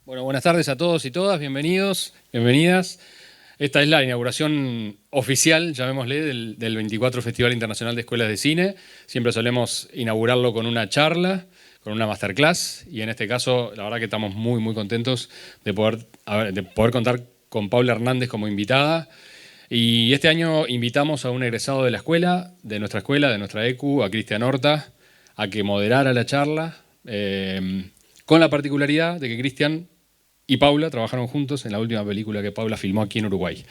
Bueno, buenas tardes a todos y todas, bienvenidos, bienvenidas. Esta es la inauguración oficial, llamémosle, del 24 Festival Internacional de Escuelas de Cine. Siempre solemos inaugurarlo con una charla, con una masterclass, y en este caso, la verdad que estamos muy, muy contentos de poder contar con Paula Hernández como invitada. Y este año invitamos a un egresado de la escuela, de nuestra ECU, a Cristian Horta, a que moderara la charla, con la particularidad de que Cristian y Paula trabajaron juntos en la última película que Paula filmó aquí en Uruguay.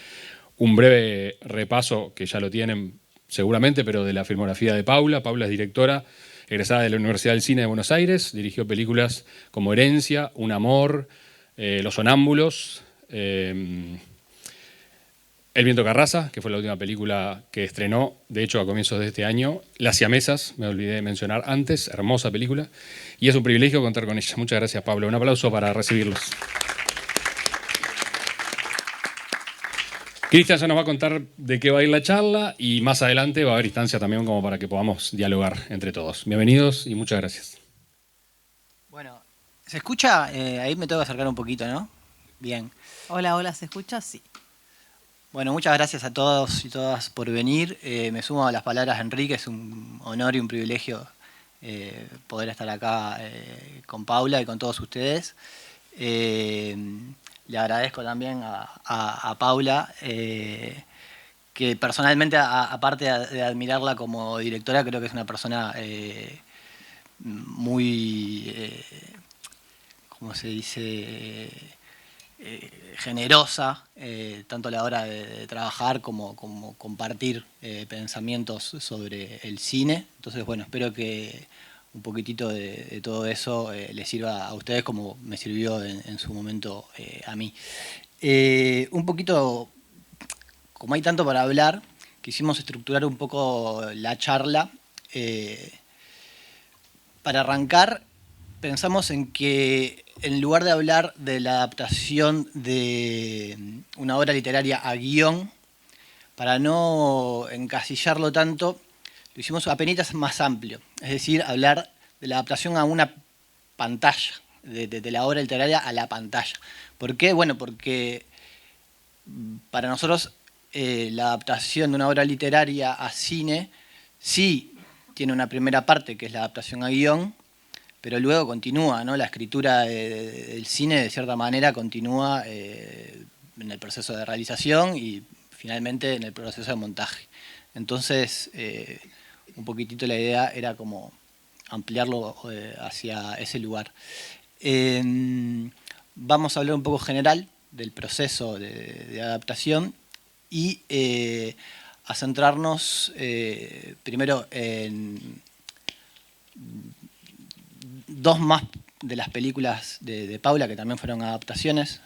Un breve repaso, que ya lo tienen seguramente, pero de la filmografía de Paula. Paula es directora egresada de la Universidad del Cine de Buenos Aires, dirigió películas como Herencia, Un Amor, Los Sonámbulos, El Viento Carraza, que fue la última película que estrenó, de hecho, a comienzos de este año. Las Siamesas, me olvidé de mencionar antes, hermosa película. Y es un privilegio contar con ella. Muchas gracias, Pablo. Un aplauso para recibirlos. Cristian ya nos va a contar de qué va a ir la charla y más adelante va a haber instancia también como para que podamos dialogar entre todos. Bienvenidos y muchas gracias. Bueno, ¿se escucha? Ahí me tengo que acercar un poquito, ¿no? Bien. Hola, hola, ¿se escucha? Sí. Bueno, muchas gracias a todos y todas por venir. Me sumo a las palabras de Enrique, es un honor y un privilegio poder estar acá con Paula y con todos ustedes. Le agradezco también a Paula, que personalmente, aparte de admirarla como directora, creo que es una persona muy, ¿cómo se dice?, generosa, tanto a la hora de trabajar como compartir pensamientos sobre el cine. Entonces, bueno, espero que un poquitito de todo eso les sirva a ustedes como me sirvió en su momento a mí. Un poquito, como hay tanto para hablar, quisimos estructurar un poco la charla. Para arrancar, pensamos en que en lugar de hablar de la adaptación de una obra literaria a guión, para no encasillarlo tanto, lo hicimos apenas más amplio. Es decir, hablar de la adaptación a una pantalla, de la obra literaria a la pantalla. ¿Por qué? Bueno, porque para nosotros la adaptación de una obra literaria a cine sí tiene una primera parte, que es la adaptación a guión, pero luego continúa, ¿no? La escritura del cine, de cierta manera, continúa en el proceso de realización y finalmente en el proceso de montaje. Entonces, un poquitito la idea era como ampliarlo hacia ese lugar. Vamos a hablar un poco general del proceso de adaptación y a centrarnos primero en dos más de las películas de Paula, que también fueron adaptaciones,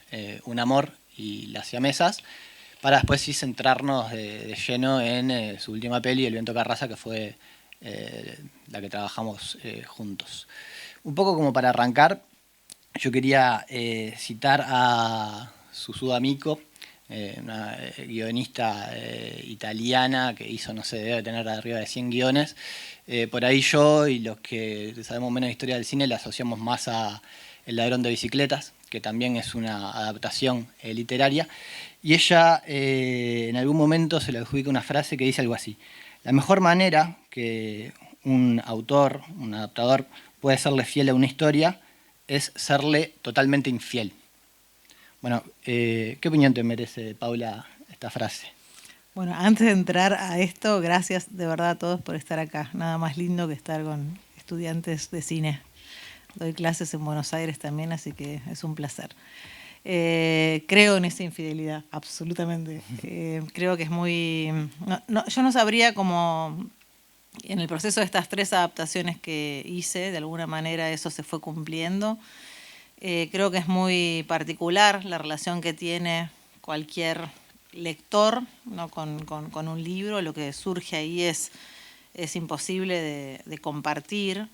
Un Amor y Las Siamesas, para después sí centrarnos de lleno en su última peli, El Viento Carraza, que fue la que trabajamos juntos. Un poco como para arrancar, yo quería citar a Susu D'Amico, una guionista italiana que hizo, no sé, debe tener arriba de 100 guiones. Por ahí yo y los que sabemos menos de historia del cine la asociamos más a El ladrón de bicicletas, que también es una adaptación literaria. Y ella en algún momento se le adjudica una frase que dice algo así: la mejor manera que un autor, un adaptador, puede serle fiel a una historia es serle totalmente infiel. Bueno, ¿qué opinión te merece, Paula, esta frase? Bueno, antes de entrar a esto, gracias de verdad a todos por estar acá. Nada más lindo que estar con estudiantes de cine. Doy clases en Buenos Aires también, así que es un placer. Creo en esa infidelidad, absolutamente. Creo que es muy... yo no sabría cómo... En el proceso de estas 3 adaptaciones que hice, de alguna manera eso se fue cumpliendo. Creo que es muy particular la relación que tiene cualquier lector, ¿no? con un libro. Lo que surge ahí es imposible de compartir.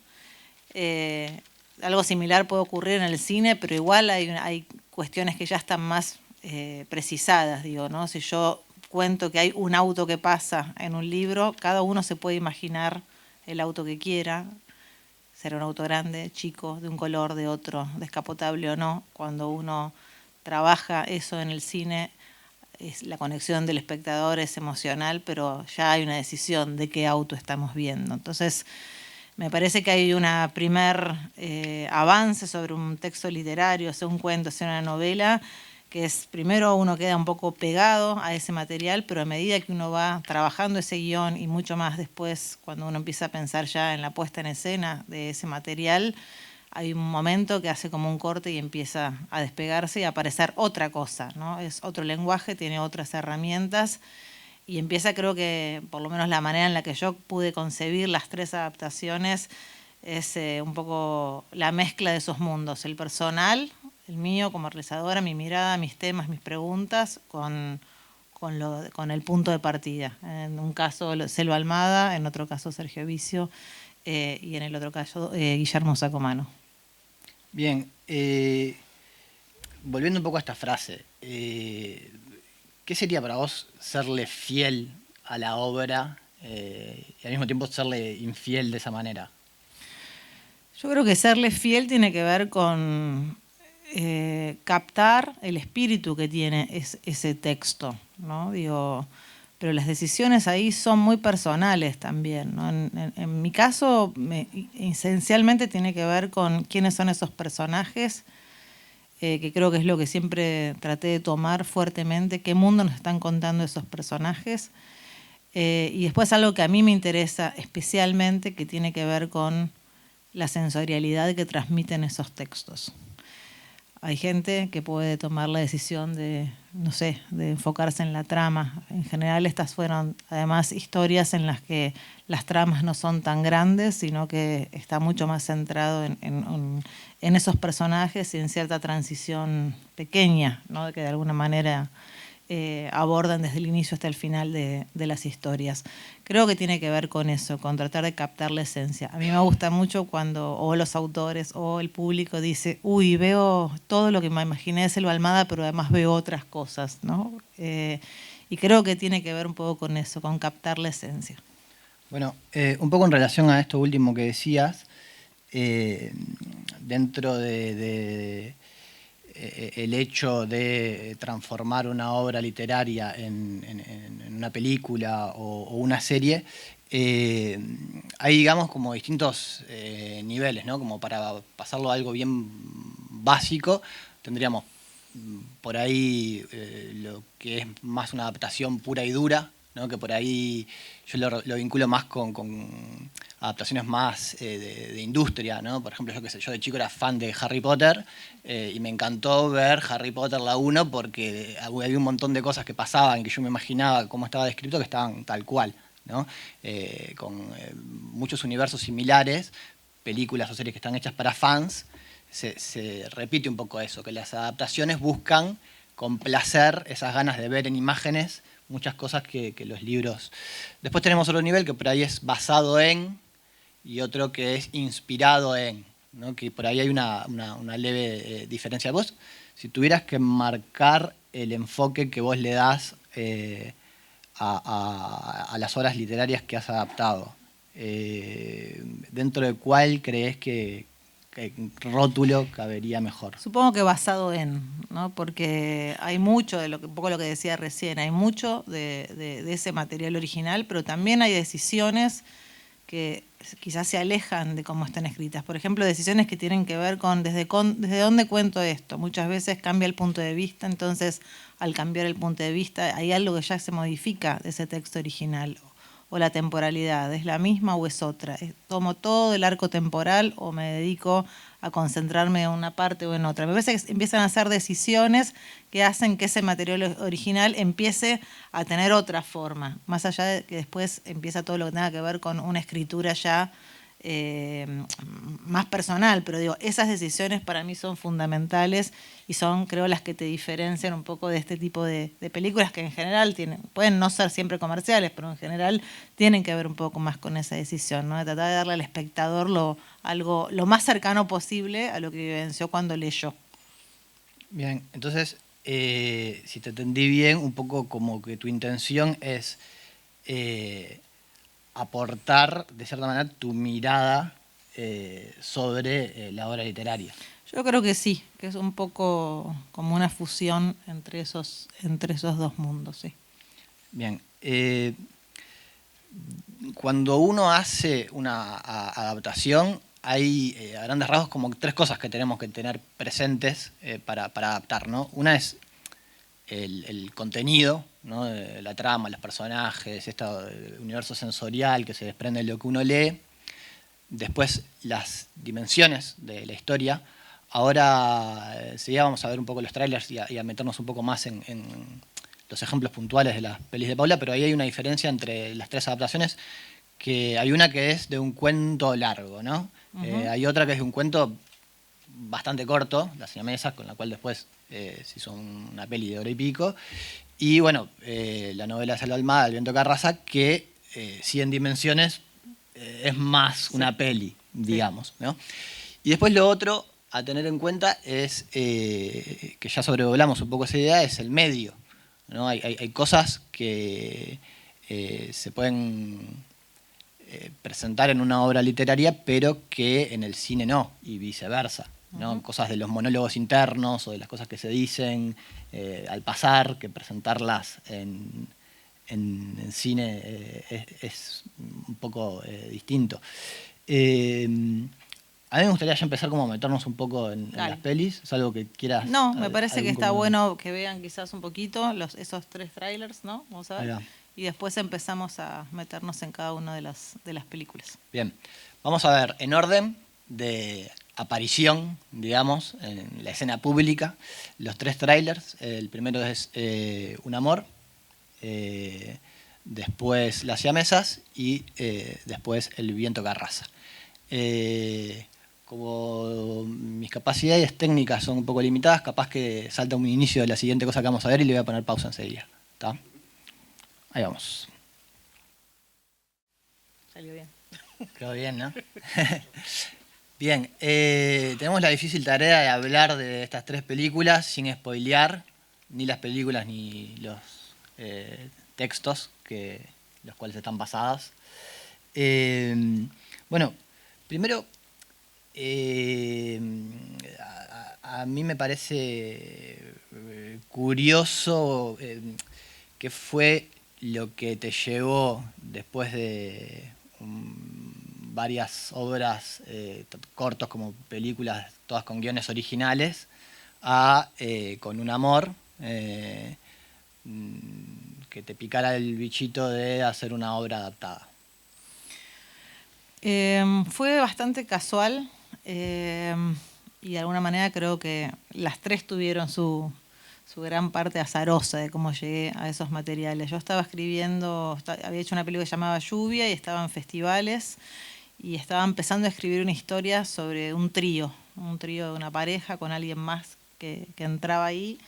Algo similar puede ocurrir en el cine, pero igual hay cuestiones que ya están más precisadas, digo, ¿no? Si yo cuento que hay un auto que pasa en un libro, cada uno se puede imaginar el auto que quiera. será un auto grande, chico, de un color, de otro, descapotable o no. Cuando uno trabaja eso en el cine, la conexión del espectador es emocional, pero ya hay una decisión de qué auto estamos viendo. Entonces, me parece que hay una primer avance sobre un texto literario, sea un cuento, sea una novela, que es, primero uno queda un poco pegado a ese material, pero a medida que uno va trabajando ese guión y mucho más después, cuando uno empieza a pensar ya en la puesta en escena de ese material, hay un momento que hace como un corte y empieza a despegarse y a aparecer otra cosa, ¿no? Es otro lenguaje, tiene otras herramientas y empieza, creo que, por lo menos la manera en la que yo pude concebir las 3 adaptaciones, es un poco la mezcla de esos mundos, el personal, el mío como realizadora, mi mirada, mis temas, mis preguntas, con el punto de partida. En un caso Selva Almada, en otro caso Sergio Vicio y en el otro caso Guillermo Sacomano. Bien, volviendo un poco a esta frase, ¿qué sería para vos serle fiel a la obra y al mismo tiempo serle infiel de esa manera? Yo creo que serle fiel tiene que ver con captar el espíritu que tiene ese texto, ¿no? Digo, pero las decisiones ahí son muy personales también, ¿no? En mi caso, esencialmente tiene que ver con quiénes son esos personajes, que creo que es lo que siempre traté de tomar fuertemente, qué mundo nos están contando esos personajes. Y después algo que a mí me interesa especialmente, que tiene que ver con la sensorialidad que transmiten esos textos. Hay gente que puede tomar la decisión de, no sé, de enfocarse en la trama. En general estas fueron además historias en las que las tramas no son tan grandes, sino que está mucho más centrado en esos personajes y en cierta transición pequeña, ¿no? Que de alguna manera abordan desde el inicio hasta el final de las historias. Creo que tiene que ver con eso, con tratar de captar la esencia. A mí me gusta mucho cuando o los autores o el público dice, uy, veo todo lo que me imaginé de Selva Almada, pero además veo otras cosas, ¿no? Y creo que tiene que ver un poco con eso, con captar la esencia. Bueno, un poco en relación a esto último que decías, dentro de el hecho de transformar una obra literaria en una película o una serie, hay, digamos, como distintos niveles, ¿no? Como para pasarlo a algo bien básico, tendríamos por ahí lo que es más una adaptación pura y dura, ¿no? Que por ahí yo lo vinculo más con adaptaciones más de industria, ¿no? Por ejemplo, yo qué sé, yo de chico era fan de Harry Potter y me encantó ver Harry Potter la 1 porque había un montón de cosas que pasaban que yo me imaginaba cómo estaba descrito que estaban tal cual, ¿no? Con muchos universos similares, películas o series que están hechas para fans, se repite un poco eso, que las adaptaciones buscan complacer esas ganas de ver en imágenes muchas cosas que los libros. Después tenemos otro nivel que por ahí es basado en y otro que es inspirado en, ¿no? Que por ahí hay una leve diferencia. Vos, si tuvieras que marcar el enfoque que vos le das a las obras literarias que has adaptado, ¿dentro de cuál crees que rótulo cabería mejor? Supongo que basado en, ¿no? Porque hay mucho de lo que, un poco lo que decía recién, hay mucho de ese material original, pero también hay decisiones que quizás se alejan de cómo están escritas. Por ejemplo, decisiones que tienen que ver con desde dónde cuento esto. Muchas veces cambia el punto de vista, entonces al cambiar el punto de vista hay algo que ya se modifica de ese texto original. O la temporalidad, ¿es la misma o es otra? ¿Tomo todo el arco temporal o me dedico a concentrarme en una parte o en otra? Me parece que empiezan a hacer decisiones que hacen que ese material original empiece a tener otra forma, más allá de que después empieza todo lo que tenga que ver con una escritura ya más personal, pero digo, esas decisiones para mí son fundamentales y son, creo, las que te diferencian un poco de este tipo de películas que en general pueden no ser siempre comerciales, pero en general tienen que ver un poco más con esa decisión, ¿no? De tratar de darle al espectador lo más cercano posible a lo que vivenció cuando leyó. Bien, entonces, si te entendí bien, un poco como que tu intención es aportar, de cierta manera, tu mirada sobre la obra literaria. Yo creo que sí, que es un poco como una fusión entre esos dos mundos, sí. Bien. Cuando uno hace una adaptación, hay a grandes rasgos como 3 cosas que tenemos que tener presentes para adaptar, ¿no? Una es el contenido, ¿no? La trama, los personajes, este universo sensorial que se desprende de lo que uno lee. Después las dimensiones de la historia. Ahora enseguida vamos a ver un poco los trailers y a meternos un poco más en los ejemplos puntuales de las pelis de Paula, pero ahí hay una diferencia entre las 3 adaptaciones, que hay una que es de un cuento largo, ¿no? Hay otra que es de un cuento bastante corto, La siamesa, con la cual después se hizo una peli de hora y pico, y bueno, la novela de Salva Almada, El viento Carraza, que sí en dimensiones es más una peli, digamos, ¿no? Y después lo otro a tener en cuenta es, que ya sobrevolamos un poco esa idea, es el medio, ¿no? Hay cosas que se pueden presentar en una obra literaria, pero que en el cine no, y viceversa, ¿no? Cosas de los monólogos internos o de las cosas que se dicen al pasar, que presentarlas en cine es un poco distinto. A mí me gustaría ya empezar como a meternos un poco en las pelis. ¿Es algo que quieras? No, me parece que está bueno que vean quizás un poquito esos 3 trailers, ¿no? Vamos a ver. Y después empezamos a meternos en cada una de las películas. Bien, vamos a ver en orden de aparición, digamos, en la escena pública, los 3 trailers. El primero es Un amor, después Las siamesas y después El viento Carraza. Como mis capacidades técnicas son un poco limitadas, capaz que salta un inicio de la siguiente cosa que vamos a ver y le voy a poner pausa enseguida. ¿Está? Ahí vamos. Salió bien. Quedó bien, ¿no? Bien, tenemos la difícil tarea de hablar de estas 3 películas sin spoilear ni las películas ni los textos los cuales están basadas. Bueno, primero, a mí me parece curioso qué fue lo que te llevó después de varias obras, cortos como películas, todas con guiones originales, con Un amor, que te picara el bichito de hacer una obra adaptada. Fue bastante casual y de alguna manera creo que las 3 tuvieron su gran parte azarosa de cómo llegué a esos materiales. Yo estaba escribiendo, había hecho una película que se llamaba Lluvia y estaba en festivales y estaba empezando a escribir una historia sobre un trío de una pareja con alguien más que entraba ahí.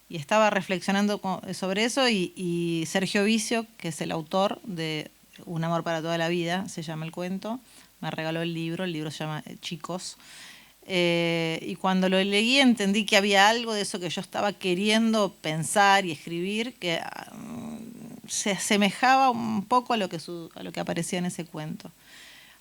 Y estaba reflexionando sobre eso y Sergio Vicio, que es el autor de Un amor para toda la vida, se llama el cuento, me regaló el libro se llama Chicos. Y cuando lo leí entendí que había algo de eso que yo estaba queriendo pensar y escribir que se asemejaba un poco a lo que aparecía en ese cuento.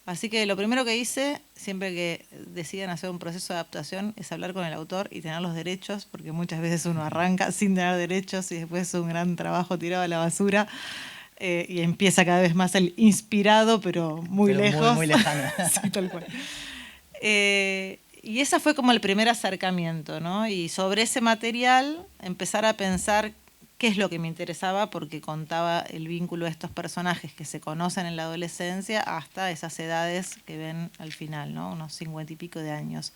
Así que lo primero que hice, siempre que deciden hacer un proceso de adaptación, es hablar con el autor y tener los derechos, porque muchas veces uno arranca sin tener derechos y después es un gran trabajo tirado a la basura y empieza cada vez más el inspirado, pero muy lejos. Muy lejano. Sí, tal cual. Y ese fue como el primer acercamiento, ¿no? Y sobre ese material empezar a pensar qué es lo que me interesaba, porque contaba el vínculo de estos personajes que se conocen en la adolescencia hasta esas edades que ven al final, ¿no? Unos 50 y pico de años.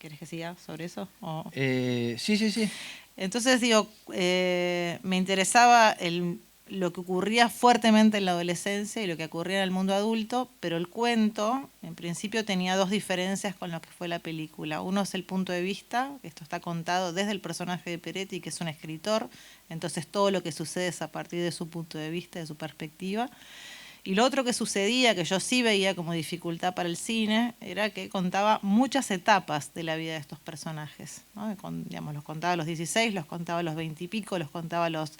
¿Querés que siga sobre eso? Sí. Entonces digo, me interesaba lo que ocurría fuertemente en la adolescencia y lo que ocurría en el mundo adulto, pero el cuento, en principio, tenía 2 diferencias con lo que fue la película. Uno es el punto de vista, esto está contado desde el personaje de Peretti, que es un escritor, entonces todo lo que sucede es a partir de su punto de vista, de su perspectiva. Y lo otro que sucedía, que yo sí veía como dificultad para el cine, era que contaba muchas etapas de la vida de estos personajes, ¿no? Los contaba a los 16, los contaba a los 20 y pico, los contaba a los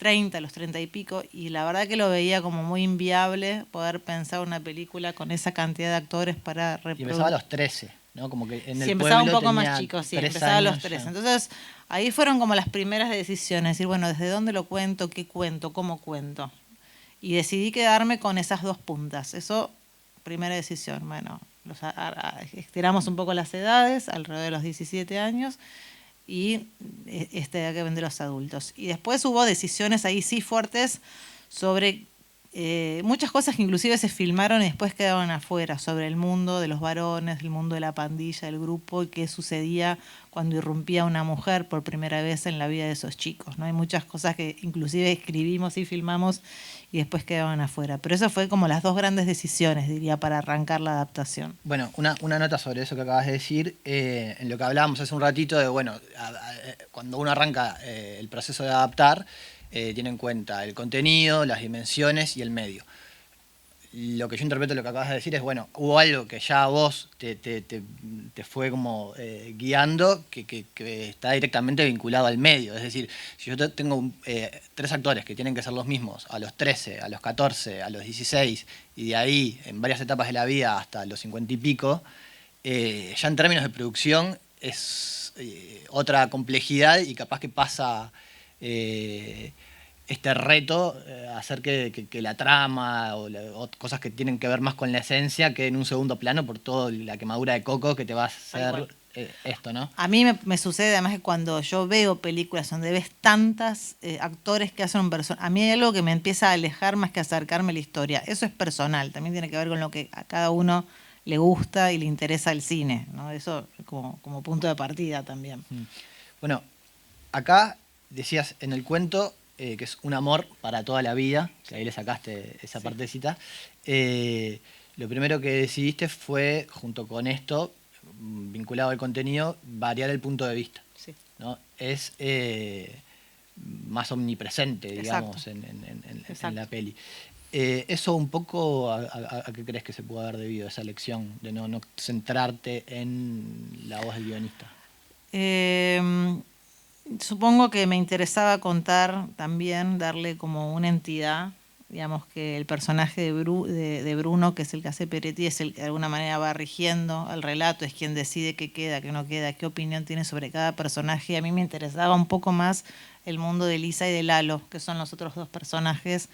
30, a los 30 y pico, y la verdad que lo veía como muy inviable poder pensar una película con esa cantidad de actores para Y reproducir. empezaba a los 13, ¿no? Como que en Sí, el empezaba un pueblo poco más tenía chico, sí, 3 empezaba a los años 3. ya. Entonces, ahí fueron como las primeras decisiones, decir, bueno, ¿desde dónde lo cuento? ¿Qué cuento? ¿Cómo cuento? Y decidí quedarme con esas dos puntas. Eso, primera decisión. Bueno, estiramos un poco las edades, alrededor de los 17 años, y que vende los adultos. Y después hubo decisiones ahí sí fuertes sobre muchas cosas que inclusive se filmaron y después quedaron afuera, sobre el mundo de los varones, el mundo de la pandilla, del grupo, y qué sucedía cuando irrumpía una mujer por primera vez en la vida de esos chicos, ¿no? Hay muchas cosas que inclusive escribimos y filmamos y después quedaban afuera. Pero eso fue como las dos grandes decisiones, diría, para arrancar la adaptación. Bueno, una nota sobre eso que acabas de decir, en lo que hablábamos hace un ratito de, bueno, cuando uno arranca el proceso de adaptar, tiene en cuenta el contenido, las dimensiones y el medio. Lo que yo interpreto de lo que acabas de decir es, bueno, hubo algo que ya a vos te fue como guiando, que está directamente vinculado al medio. Es decir, si yo tengo 3 actores que tienen que ser los mismos a los 13, a los 14, a los 16, y de ahí en varias etapas de la vida hasta los 50 y pico, ya en términos de producción es otra complejidad y capaz que pasa este reto, hacer que la trama o cosas que tienen que ver más con la esencia quede en un segundo plano por toda la quemadura de coco que te va a hacer esto, ¿no? A mí me sucede además que cuando yo veo películas donde ves tantos actores que hacen un personaje, a mí hay algo que me empieza a alejar más que acercarme a la historia. Eso es personal, también tiene que ver con lo que a cada uno le gusta y le interesa el cine, ¿no? Eso como punto de partida también. Bueno, acá decías en el cuento que es un amor para toda la vida, que ahí le sacaste esa partecita. Lo primero que decidiste fue, junto con esto, vinculado al contenido, variar el punto de vista. Sí. ¿No? Es más omnipresente, digamos, en la peli. ¿Eso un poco a qué crees que se puede haber debido, esa elección de no centrarte en la voz del guionista? Supongo que me interesaba contar también, darle como una entidad, digamos que el personaje de Bruno, que es el que hace Peretti, es el que de alguna manera va rigiendo el relato, es quien decide qué queda, qué no queda, qué opinión tiene sobre cada personaje. Y a mí me interesaba un poco más el mundo de Lisa y de Lalo, que son los otros dos personajes,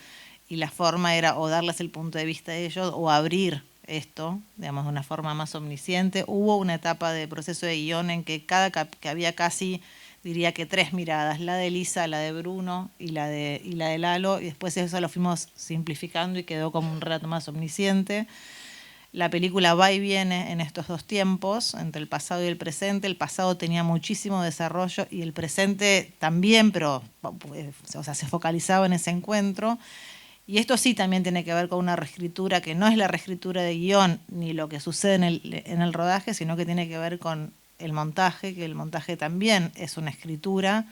y la forma era o darles el punto de vista de ellos o abrir esto, digamos, de una forma más omnisciente. Hubo una etapa de proceso de guión en que que había casi, diría que 3 miradas, la de Lisa, la de Bruno y la de Lalo, y después eso lo fuimos simplificando y quedó como un relato más omnisciente. La película va y viene en estos dos tiempos, entre el pasado y el presente. El pasado tenía muchísimo desarrollo y el presente también, pero o sea, se focalizaba en ese encuentro. Y esto sí también tiene que ver con una reescritura que no es la reescritura de guión ni lo que sucede en el rodaje, sino que tiene que ver con el montaje, que el montaje también es una escritura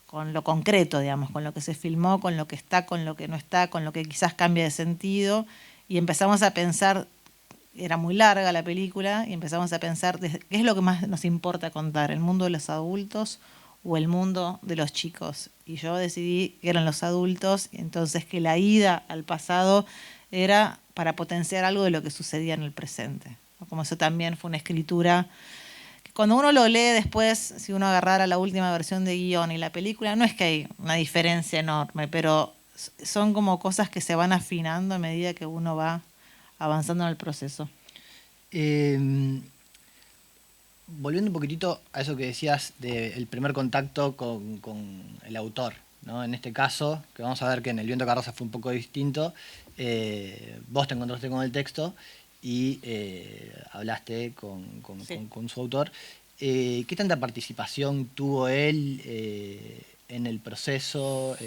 con lo concreto, digamos, con lo que se filmó, con lo que está, con lo que no está, con lo que quizás cambia de sentido. Y empezamos a pensar, era muy larga la película, y empezamos a pensar qué es lo que más nos importa contar, el mundo de los adultos o el mundo de los chicos. Y yo decidí que eran los adultos, y entonces que la ida al pasado era para potenciar algo de lo que sucedía en el presente. Como eso también fue una escritura que cuando uno lo lee después, si uno agarrara la última versión de guión y la película, no es que hay una diferencia enorme, pero son como cosas que se van afinando a medida que uno va avanzando en el proceso. Volviendo un poquitito a eso que decías del primer contacto con el autor, ¿no? En este caso, que vamos a ver que en El viento carroza fue un poco distinto, vos te encontraste con el texto y hablaste con su autor. ¿Qué tanta participación tuvo él en el proceso?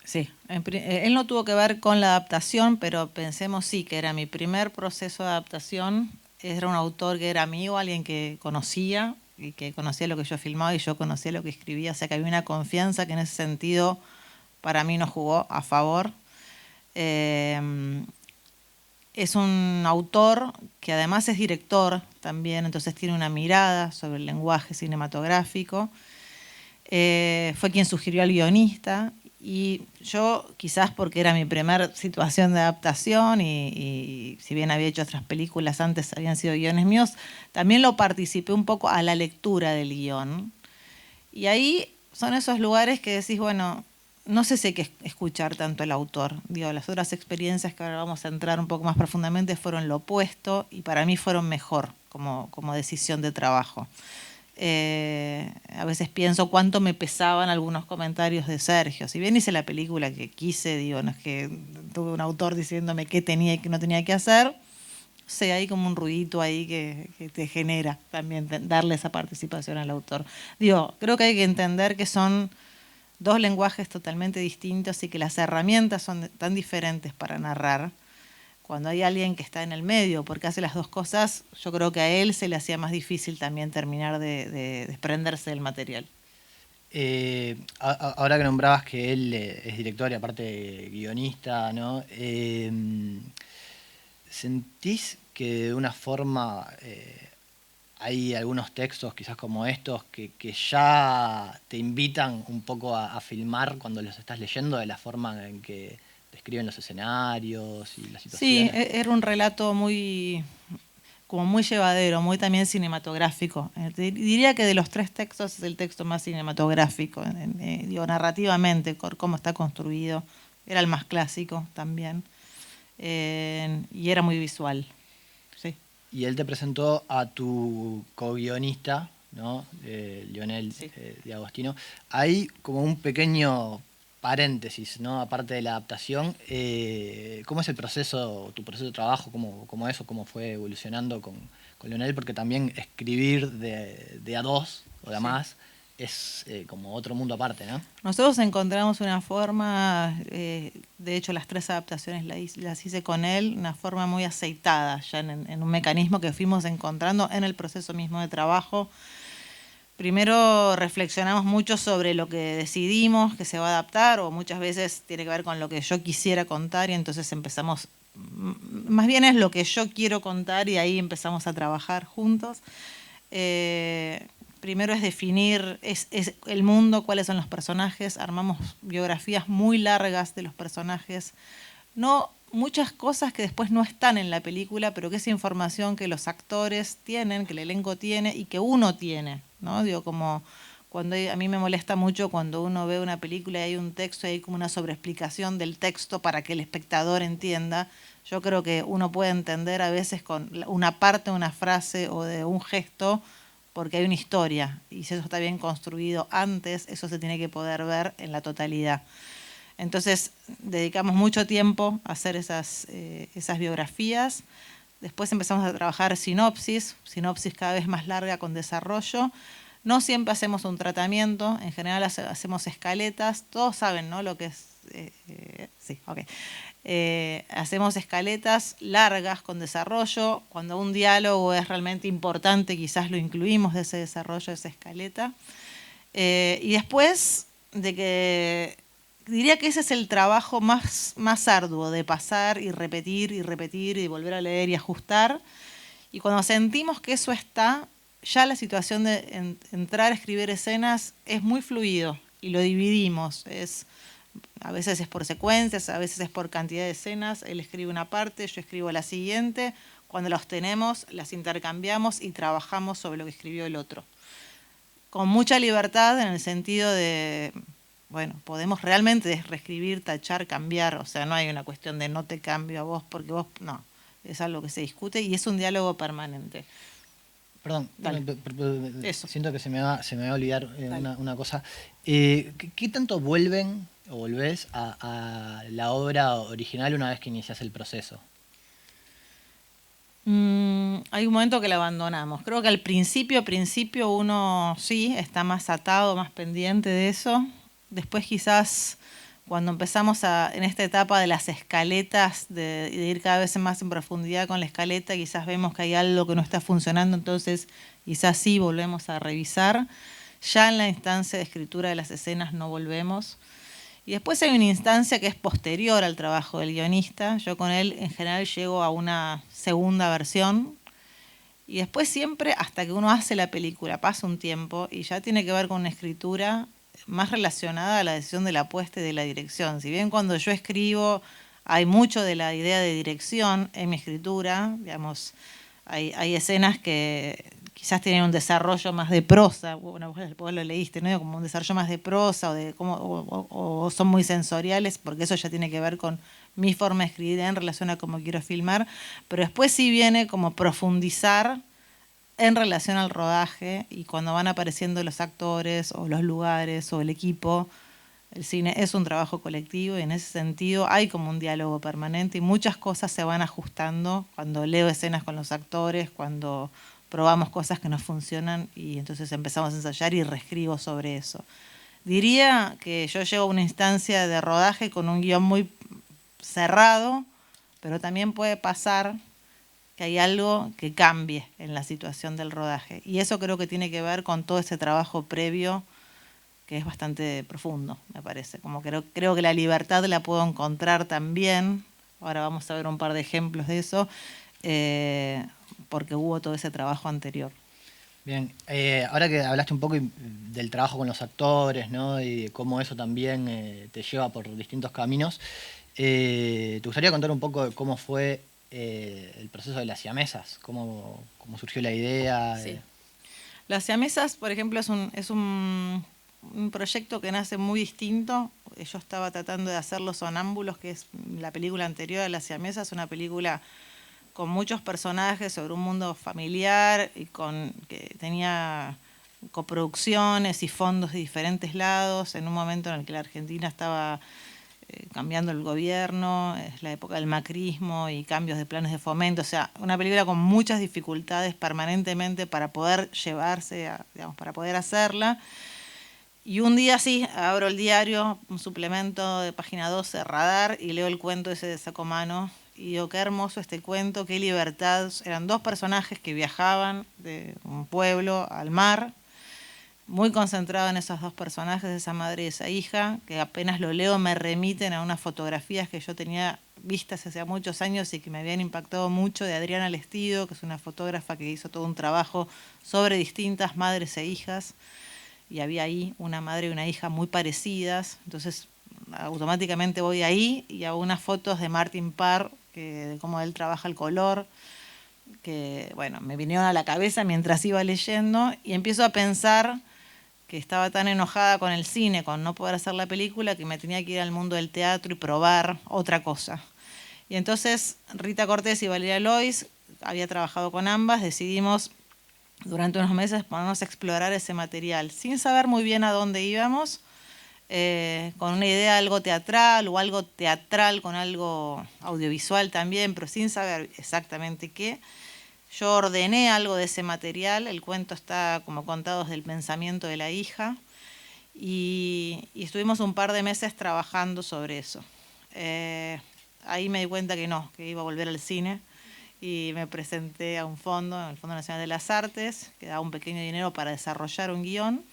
Sí, él no tuvo que ver con la adaptación, pero pensemos sí, que era mi primer proceso de adaptación. Era un autor que era amigo, alguien que conocía y que conocía lo que yo filmaba y yo conocía lo que escribía. O sea que había una confianza que en ese sentido para mí nos jugó a favor. Es un autor que además es director también, entonces tiene una mirada sobre el lenguaje cinematográfico. Fue quien sugirió al guionista Y yo, quizás porque era mi primer situación de adaptación y si bien había hecho otras películas antes, habían sido guiones míos, también lo participé un poco a la lectura del guión. Y ahí son esos lugares que decís, bueno, no sé si hay que escuchar tanto al autor. Digo, las otras experiencias que ahora vamos a entrar un poco más profundamente fueron lo opuesto y para mí fueron mejor como decisión de trabajo. A veces pienso cuánto me pesaban algunos comentarios de Sergio. Si bien hice la película que quise, digo, no es que tuve un autor diciéndome qué tenía y qué no tenía que hacer. O sea, hay como un ruidito ahí que te genera también darle esa participación al autor. Digo, creo que hay que entender que son dos lenguajes totalmente distintos y que las herramientas son tan diferentes para narrar. Cuando hay alguien que está en el medio porque hace las dos cosas, yo creo que a él se le hacía más difícil también terminar de desprenderse del material. Ahora que nombrabas que él es director y aparte guionista, ¿no? ¿Sentís que de una forma hay algunos textos, quizás como estos, que ya te invitan un poco a filmar cuando los estás leyendo, de la forma en que describen los escenarios y las Sí, situaciones? era un relato como muy llevadero, muy también cinematográfico. Diría que de los tres textos es el texto más cinematográfico, digo, narrativamente, por cómo está construido. Era el más clásico también. Y era muy visual. Sí. Y él te presentó a tu co-guionista, ¿no? Lionel Sí. Di Agostino. Hay como un pequeño paréntesis, ¿no? Aparte de la adaptación, ¿cómo es el proceso, tu proceso de trabajo, cómo fue evolucionando con Lionel? Porque también escribir de a dos o de a Sí. más es como otro mundo aparte, ¿no? Nosotros encontramos una forma, de hecho las tres adaptaciones las hice con él, una forma muy aceitada, ya en un mecanismo que fuimos encontrando en el proceso mismo de trabajo. Primero reflexionamos mucho sobre lo que decidimos que se va a adaptar, o muchas veces tiene que ver con lo que yo quisiera contar, y entonces empezamos, más bien es lo que yo quiero contar, y ahí empezamos a trabajar juntos. Primero es definir es el mundo, cuáles son los personajes, armamos biografías muy largas de los personajes, no muchas cosas que después no están en la película, pero que es información que los actores tienen, que el elenco tiene y que uno tiene, ¿no? Digo, como cuando a mí me molesta mucho cuando uno ve una película y hay un texto y hay como una sobreexplicación del texto para que el espectador entienda. Yo creo que uno puede entender a veces con una parte de una frase o de un gesto porque hay una historia y si eso está bien construido antes, eso se tiene que poder ver en la totalidad. Entonces dedicamos mucho tiempo a hacer esas biografías. Después empezamos a trabajar sinopsis cada vez más larga con desarrollo. No siempre hacemos un tratamiento, en general hacemos escaletas. Todos saben, ¿no? Lo que es. Sí, ok. Hacemos escaletas largas con desarrollo. Cuando un diálogo es realmente importante, quizás lo incluimos de ese desarrollo, de esa escaleta. Y después de que diría que ese es el trabajo más arduo, de pasar y repetir y volver a leer y ajustar. Y cuando sentimos que eso está, ya la situación de entrar a escribir escenas es muy fluido y lo dividimos. A veces es por secuencias, a veces es por cantidad de escenas. Él escribe una parte, yo escribo la siguiente. Cuando las tenemos, las intercambiamos y trabajamos sobre lo que escribió el otro. Con mucha libertad en el sentido de, bueno, podemos realmente reescribir, tachar, cambiar, o sea, no hay una cuestión de no te cambio a vos porque vos, no, es algo que se discute y es un diálogo permanente. Perdón, Eso. siento que se me va a olvidar una cosa. ¿Qué tanto vuelven o volvés a la obra original una vez que inicias el proceso? Hay un momento que la abandonamos. Creo que al principio uno sí está más atado, más pendiente de eso. Después quizás cuando empezamos en esta etapa de las escaletas, de ir cada vez más en profundidad con la escaleta, quizás vemos que hay algo que no está funcionando, entonces quizás sí volvemos a revisar. Ya en la instancia de escritura de las escenas no volvemos. Y después hay una instancia que es posterior al trabajo del guionista. Yo con él en general llego a una segunda versión. Y después siempre, hasta que uno hace la película, pasa un tiempo y ya tiene que ver con una escritura más relacionada a la decisión de la apuesta y de la dirección. Si bien cuando yo escribo hay mucho de la idea de dirección en mi escritura, digamos, hay escenas que quizás tienen un desarrollo más de prosa, bueno, vos lo leíste, ¿no? Como un desarrollo más de prosa o son muy sensoriales, porque eso ya tiene que ver con mi forma de escribir en relación a cómo quiero filmar, pero después sí viene como profundizar en relación al rodaje y cuando van apareciendo los actores o los lugares o el equipo. El cine es un trabajo colectivo y en ese sentido hay como un diálogo permanente y muchas cosas se van ajustando cuando leo escenas con los actores, cuando probamos cosas que no funcionan y entonces empezamos a ensayar y reescribo sobre eso. Diría que yo llego a una instancia de rodaje con un guión muy cerrado, pero también puede pasar que hay algo que cambie en la situación del rodaje. Y eso creo que tiene que ver con todo ese trabajo previo que es bastante profundo, me parece. Como creo que la libertad la puedo encontrar también, ahora vamos a ver un par de ejemplos de eso, porque hubo todo ese trabajo anterior. Bien, ahora que hablaste un poco del trabajo con los actores, ¿no? Y de cómo eso también te lleva por distintos caminos, ¿te gustaría contar un poco de cómo fue el proceso de las siamesas? ¿Cómo surgió la idea? Sí. Las siamesas, por ejemplo, es un proyecto que nace muy distinto. Yo estaba tratando de hacer Los Sonámbulos, que es la película anterior a Las siamesas, una película con muchos personajes sobre un mundo familiar y que tenía coproducciones y fondos de diferentes lados, en un momento en el que la Argentina estaba cambiando el gobierno, es la época del macrismo y cambios de planes de fomento, o sea, una película con muchas dificultades permanentemente para poder llevarse, digamos, para poder hacerla. Y un día sí, abro el diario, un suplemento de página 12, Radar, y leo el cuento ese de Sacomano. Y digo, qué hermoso este cuento, qué libertad. Eran dos personajes que viajaban de un pueblo al mar, muy concentrado en esos dos personajes, esa madre y esa hija, que apenas lo leo me remiten a unas fotografías que yo tenía vistas hace muchos años y que me habían impactado mucho, de Adriana Lestido, que es una fotógrafa que hizo todo un trabajo sobre distintas madres e hijas. Y había ahí una madre y una hija muy parecidas, entonces automáticamente voy ahí y hago unas fotos de Martin Parr, de cómo él trabaja el color, que bueno, me vinieron a la cabeza mientras iba leyendo y empiezo a pensar que estaba tan enojada con el cine, con no poder hacer la película, que me tenía que ir al mundo del teatro y probar otra cosa. Y entonces Rita Cortés y Valeria Lois, había trabajado con ambas, decidimos durante unos meses ponernos a explorar ese material, sin saber muy bien a dónde íbamos, con una idea algo teatral o algo teatral con algo audiovisual también, pero sin saber exactamente qué. Yo ordené algo de ese material, el cuento está como contado desde el pensamiento de la hija, y estuvimos un par de meses trabajando sobre eso. Ahí me di cuenta que no, que iba a volver al cine, y me presenté a un fondo, el Fondo Nacional de las Artes, que daba un pequeño dinero para desarrollar un guión.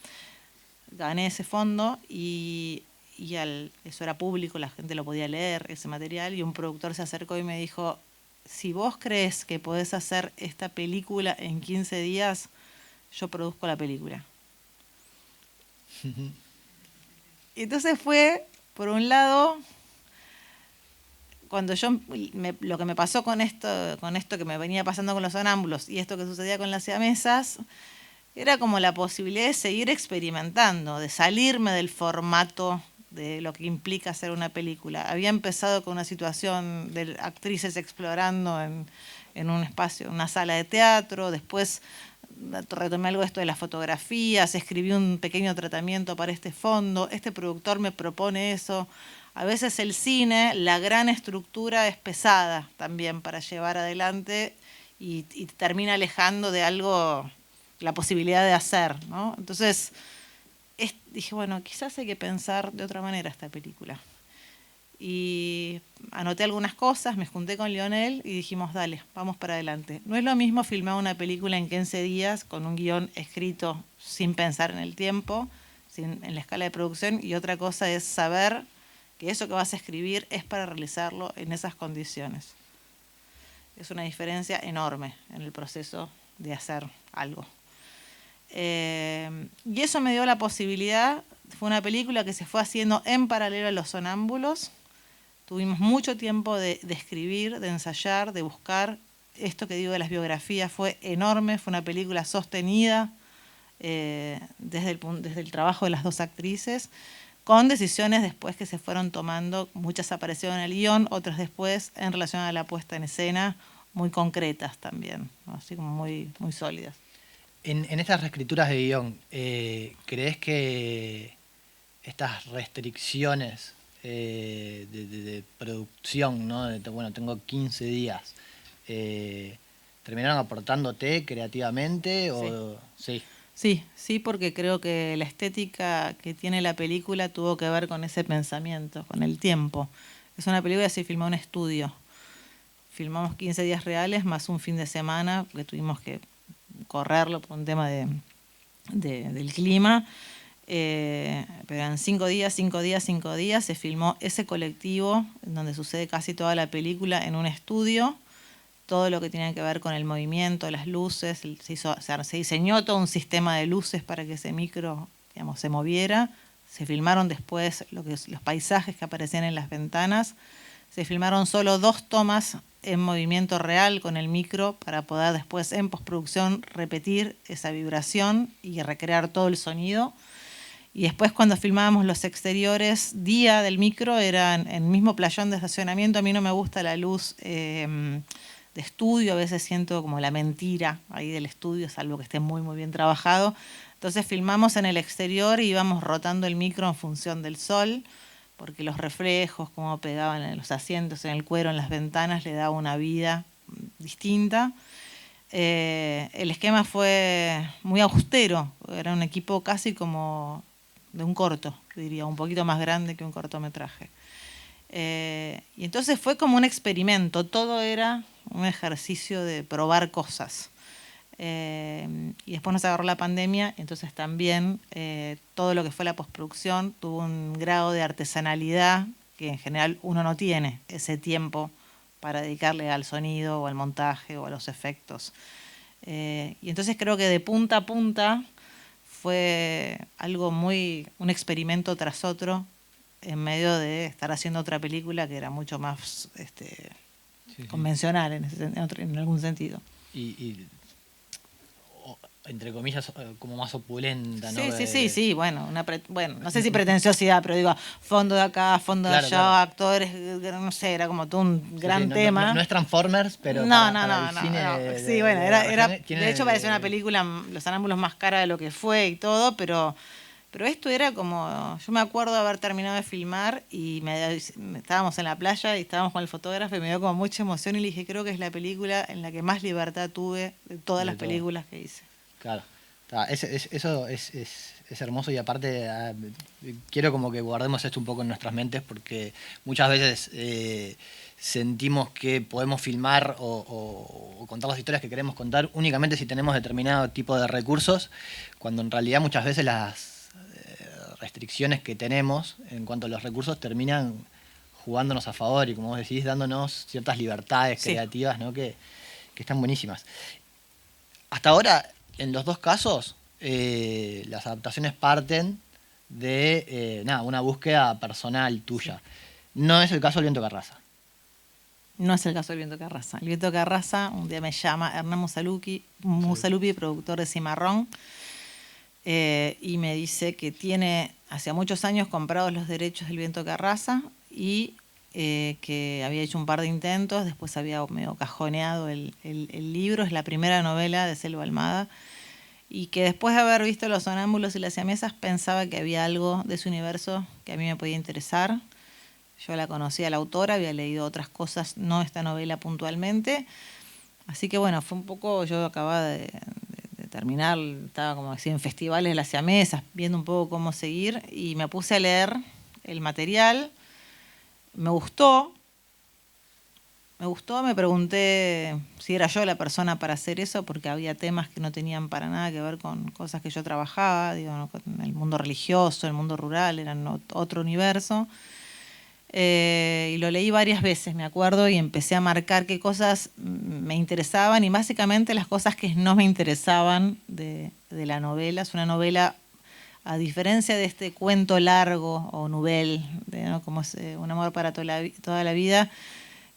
Gané ese fondo y eso era público, la gente lo podía leer, ese material, y un productor se acercó y me dijo, si vos crees que podés hacer esta película en 15 días, yo produzco la película. Y entonces fue, por un lado, cuando lo que me pasó con esto que me venía pasando con los sonámbulos y esto que sucedía con las siamesas, era como la posibilidad de seguir experimentando, de salirme del formato de lo que implica hacer una película. Había empezado con una situación de actrices explorando en un espacio, una sala de teatro, después retomé algo de esto de las fotografías, escribí un pequeño tratamiento para este fondo, este productor me propone eso. A veces el cine, la gran estructura es pesada también para llevar adelante y termina alejando de algo, la posibilidad de hacer, ¿no? Entonces dije, bueno, quizás hay que pensar de otra manera esta película. Y anoté algunas cosas, me junté con Lionel y dijimos, dale, vamos para adelante. No es lo mismo filmar una película en 15 días con un guión escrito sin pensar en el tiempo, en la escala de producción, y otra cosa es saber que eso que vas a escribir es para realizarlo en esas condiciones. Es una diferencia enorme en el proceso de hacer algo. Y eso me dio la posibilidad fue una película que se fue haciendo en paralelo a Los Sonámbulos. Tuvimos mucho tiempo de escribir, de ensayar, de buscar. Esto que digo de las biografías fue enorme, fue una película sostenida desde el trabajo de las dos actrices, con decisiones después que se fueron tomando, muchas aparecieron en el guión, otras después en relación a la puesta en escena, muy concretas también, ¿no? Así como muy, muy sólidas. En estas reescrituras de guión, ¿crees que estas restricciones de producción, ¿no? Bueno, tengo 15 días, ¿terminaron aportándote creativamente? O... Sí. Sí, porque creo que la estética que tiene la película tuvo que ver con ese pensamiento, con el tiempo. Es una película que se filmó en estudio. Filmamos 15 días reales más un fin de semana, que tuvimos que correrlo por un tema del clima. Pero en 5 días se filmó ese colectivo, en donde sucede casi toda la película, en un estudio. Todo lo que tenía que ver con el movimiento, las luces, se diseñó todo un sistema de luces para que ese micro, digamos, se moviera. Se filmaron después los paisajes que aparecían en las ventanas. Se filmaron solo 2 tomas en movimiento real con el micro para poder después en postproducción repetir esa vibración y recrear todo el sonido. Y después cuando filmábamos los exteriores, día del micro, era en el mismo playón de estacionamiento. A mí no me gusta la luz de estudio, a veces siento como la mentira ahí del estudio, salvo que esté muy muy bien trabajado. Entonces filmamos en el exterior y íbamos rotando el micro en función del sol, porque los reflejos, como pegaban en los asientos, en el cuero, en las ventanas, le daba una vida distinta. El esquema fue muy austero, era un equipo casi como de un corto, diría, un poquito más grande que un cortometraje. Y entonces fue como un experimento, todo era un ejercicio de probar cosas. Y después nos agarró la pandemia, entonces también todo lo que fue la postproducción tuvo un grado de artesanalidad que en general uno no tiene ese tiempo para dedicarle al sonido o al montaje o a los efectos. Y entonces creo que de punta a punta fue algo un experimento tras otro, en medio de estar haciendo otra película que era mucho más convencional en algún sentido. Y entre comillas, como más opulenta, ¿no? Sí, bueno, no sé si pretenciosidad, pero digo, fondo de acá, fondo de allá, claro. Actores, no sé, era como todo un gran tema. No es Transformers, pero no. Sí, bueno, de hecho parecía una película, Los Sonámbulos, más cara de lo que fue y todo, pero esto era como, yo me acuerdo de haber terminado de filmar y estábamos en la playa y estábamos con el fotógrafo y me dio como mucha emoción y le dije, creo que es la película en la que más libertad tuve de todas las películas que hice. Claro, eso es hermoso y aparte quiero como que guardemos esto un poco en nuestras mentes porque muchas veces sentimos que podemos filmar o contar las historias que queremos contar únicamente si tenemos determinado tipo de recursos, cuando en realidad muchas veces las restricciones que tenemos en cuanto a los recursos terminan jugándonos a favor y como vos decís, dándonos ciertas libertades creativas, ¿no? que están buenísimas. Hasta ahora, en los 2 casos, las adaptaciones parten de una búsqueda personal tuya. No es el caso del Viento que arrasa. No es el caso del Viento que arrasa. El Viento que arrasa, un día me llama Hernán Musalupi, productor de Cimarrón, y me dice que tiene hace muchos años comprados los derechos del Viento que arrasa y que había hecho un par de intentos, después había medio cajoneado el libro, es la primera novela de Selva Almada, y que después de haber visto Los Sonámbulos y Las Siamesas pensaba que había algo de ese universo que a mí me podía interesar. Yo la conocía a la autora, había leído otras cosas, no esta novela puntualmente, así que bueno, fue un poco, yo acababa de terminar, estaba como así en festivales de Las Siamesas, viendo un poco cómo seguir, y me puse a leer el material. Me gustó, me pregunté si era yo la persona para hacer eso, porque había temas que no tenían para nada que ver con cosas que yo trabajaba, digo, con el mundo religioso, el mundo rural, eran otro universo. Y lo leí varias veces, me acuerdo, y empecé a marcar qué cosas me interesaban y básicamente las cosas que no me interesaban de la novela. Es una novela A diferencia de este cuento largo o novel, ¿no? Como es Un amor para toda la vida,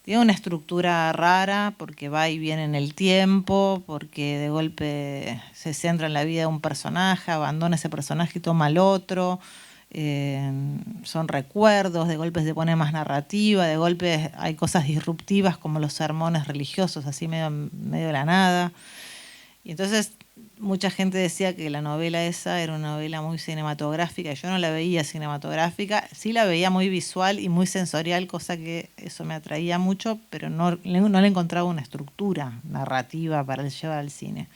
tiene una estructura rara porque va y viene en el tiempo, porque de golpe se centra en la vida de un personaje, abandona ese personaje y toma al otro. Son recuerdos, de golpe se pone más narrativa, de golpe hay cosas disruptivas como los sermones religiosos, así medio de la nada. Y entonces mucha gente decía que la novela esa era una novela muy cinematográfica. Yo no la veía cinematográfica, sí la veía muy visual y muy sensorial, cosa que eso me atraía mucho, pero no le encontraba una estructura narrativa para llevar al cine.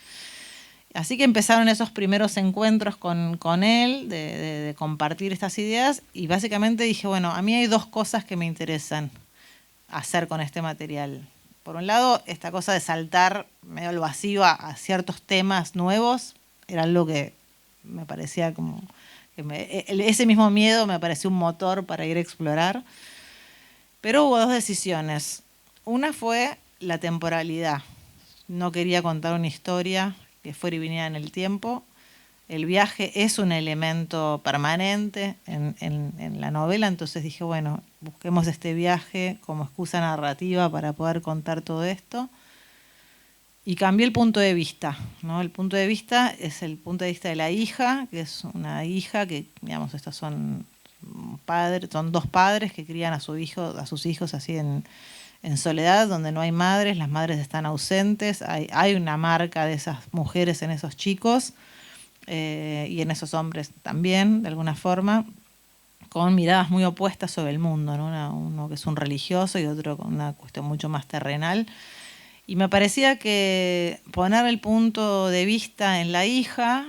Así que empezaron esos primeros encuentros con él, de compartir estas ideas, y básicamente dije, bueno, a mí hay dos cosas que me interesan hacer con este material. Por un lado, esta cosa de saltar medio al vacío a ciertos temas nuevos, era algo que me parecía como... ese mismo miedo me pareció un motor para ir a explorar. Pero hubo dos decisiones. Una fue la temporalidad. No quería contar una historia que fuera y viniera en el tiempo. El viaje es un elemento permanente en la novela, entonces dije, bueno, busquemos este viaje como excusa narrativa para poder contar todo esto. Y cambié el punto de vista, ¿no? El punto de vista es el punto de vista de la hija, que es una hija que, digamos, estos son dos padres que crían a sus hijos así en soledad, donde no hay madres, las madres están ausentes, hay una marca de esas mujeres en esos chicos. Y en esos hombres también, de alguna forma, con miradas muy opuestas sobre el mundo, ¿no? Uno que es un religioso y otro con una cuestión mucho más terrenal. Y me parecía que poner el punto de vista en la hija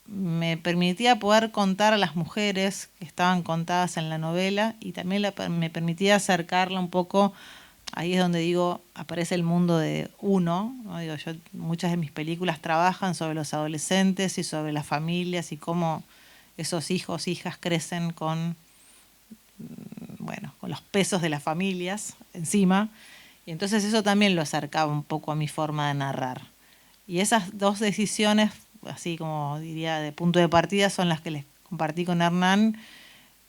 me permitía poder contar a las mujeres que estaban contadas en la novela y también me permitía acercarla un poco. Ahí es donde digo, aparece el mundo de uno, ¿no? Digo, muchas de mis películas trabajan sobre los adolescentes y sobre las familias y cómo esos hijos, hijas crecen con los pesos de las familias encima. Y entonces eso también lo acercaba un poco a mi forma de narrar. Y esas dos decisiones, así como diría de punto de partida, son las que les compartí con Hernán.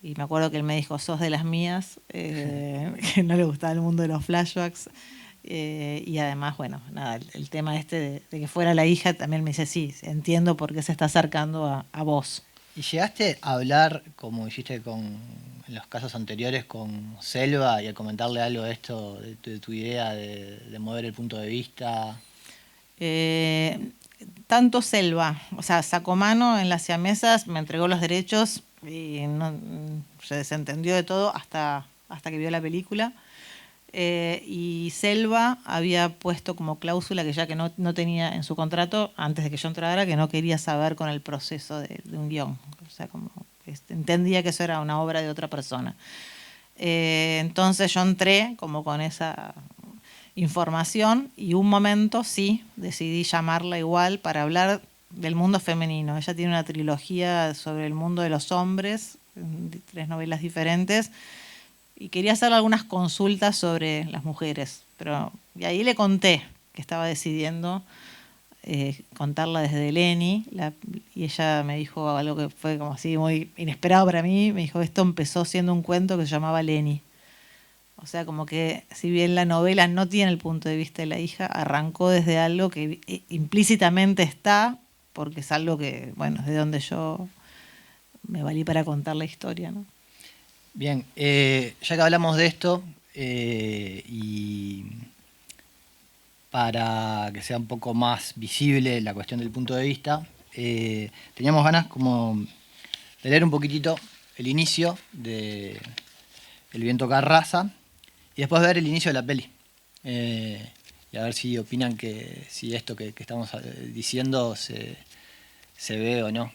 Y me acuerdo que él me dijo, sos de las mías, que no le gustaba el mundo de los flashbacks. Y además, bueno, nada, el tema de que fuera la hija, también me dice, sí, entiendo por qué se está acercando a vos. ¿Y llegaste a hablar, como hiciste en los casos anteriores, con Selva y a comentarle algo de esto, de tu idea de mover el punto de vista? Tanto Selva, o sea, sacó mano en las siamesas, me entregó los derechos y se desentendió de todo hasta que vio la película. Y Selva había puesto como cláusula que ya que no tenía en su contrato, antes de que yo entrara, que no quería saber con el proceso de un guión. O sea, como que entendía que eso era una obra de otra persona. Entonces yo entré como con esa información y un momento sí decidí llamarla igual para hablar del mundo femenino. Ella tiene una trilogía sobre el mundo de los hombres, 3 novelas diferentes, y quería hacer algunas consultas sobre las mujeres. Y ahí le conté que estaba decidiendo contarla desde Leni, y ella me dijo algo que fue como así muy inesperado para mí. Me dijo, esto empezó siendo un cuento que se llamaba Leni. O sea, como que si bien la novela no tiene el punto de vista de la hija, arrancó desde algo que implícitamente está, porque es algo que, bueno, es de donde yo me valí para contar la historia, ¿no? Bien, ya que hablamos de esto, y para que sea un poco más visible la cuestión del punto de vista, teníamos ganas como de leer un poquitito el inicio de El viento que arrasa y después ver el inicio de la peli. Y a ver si opinan que si esto que estamos diciendo se ve o no.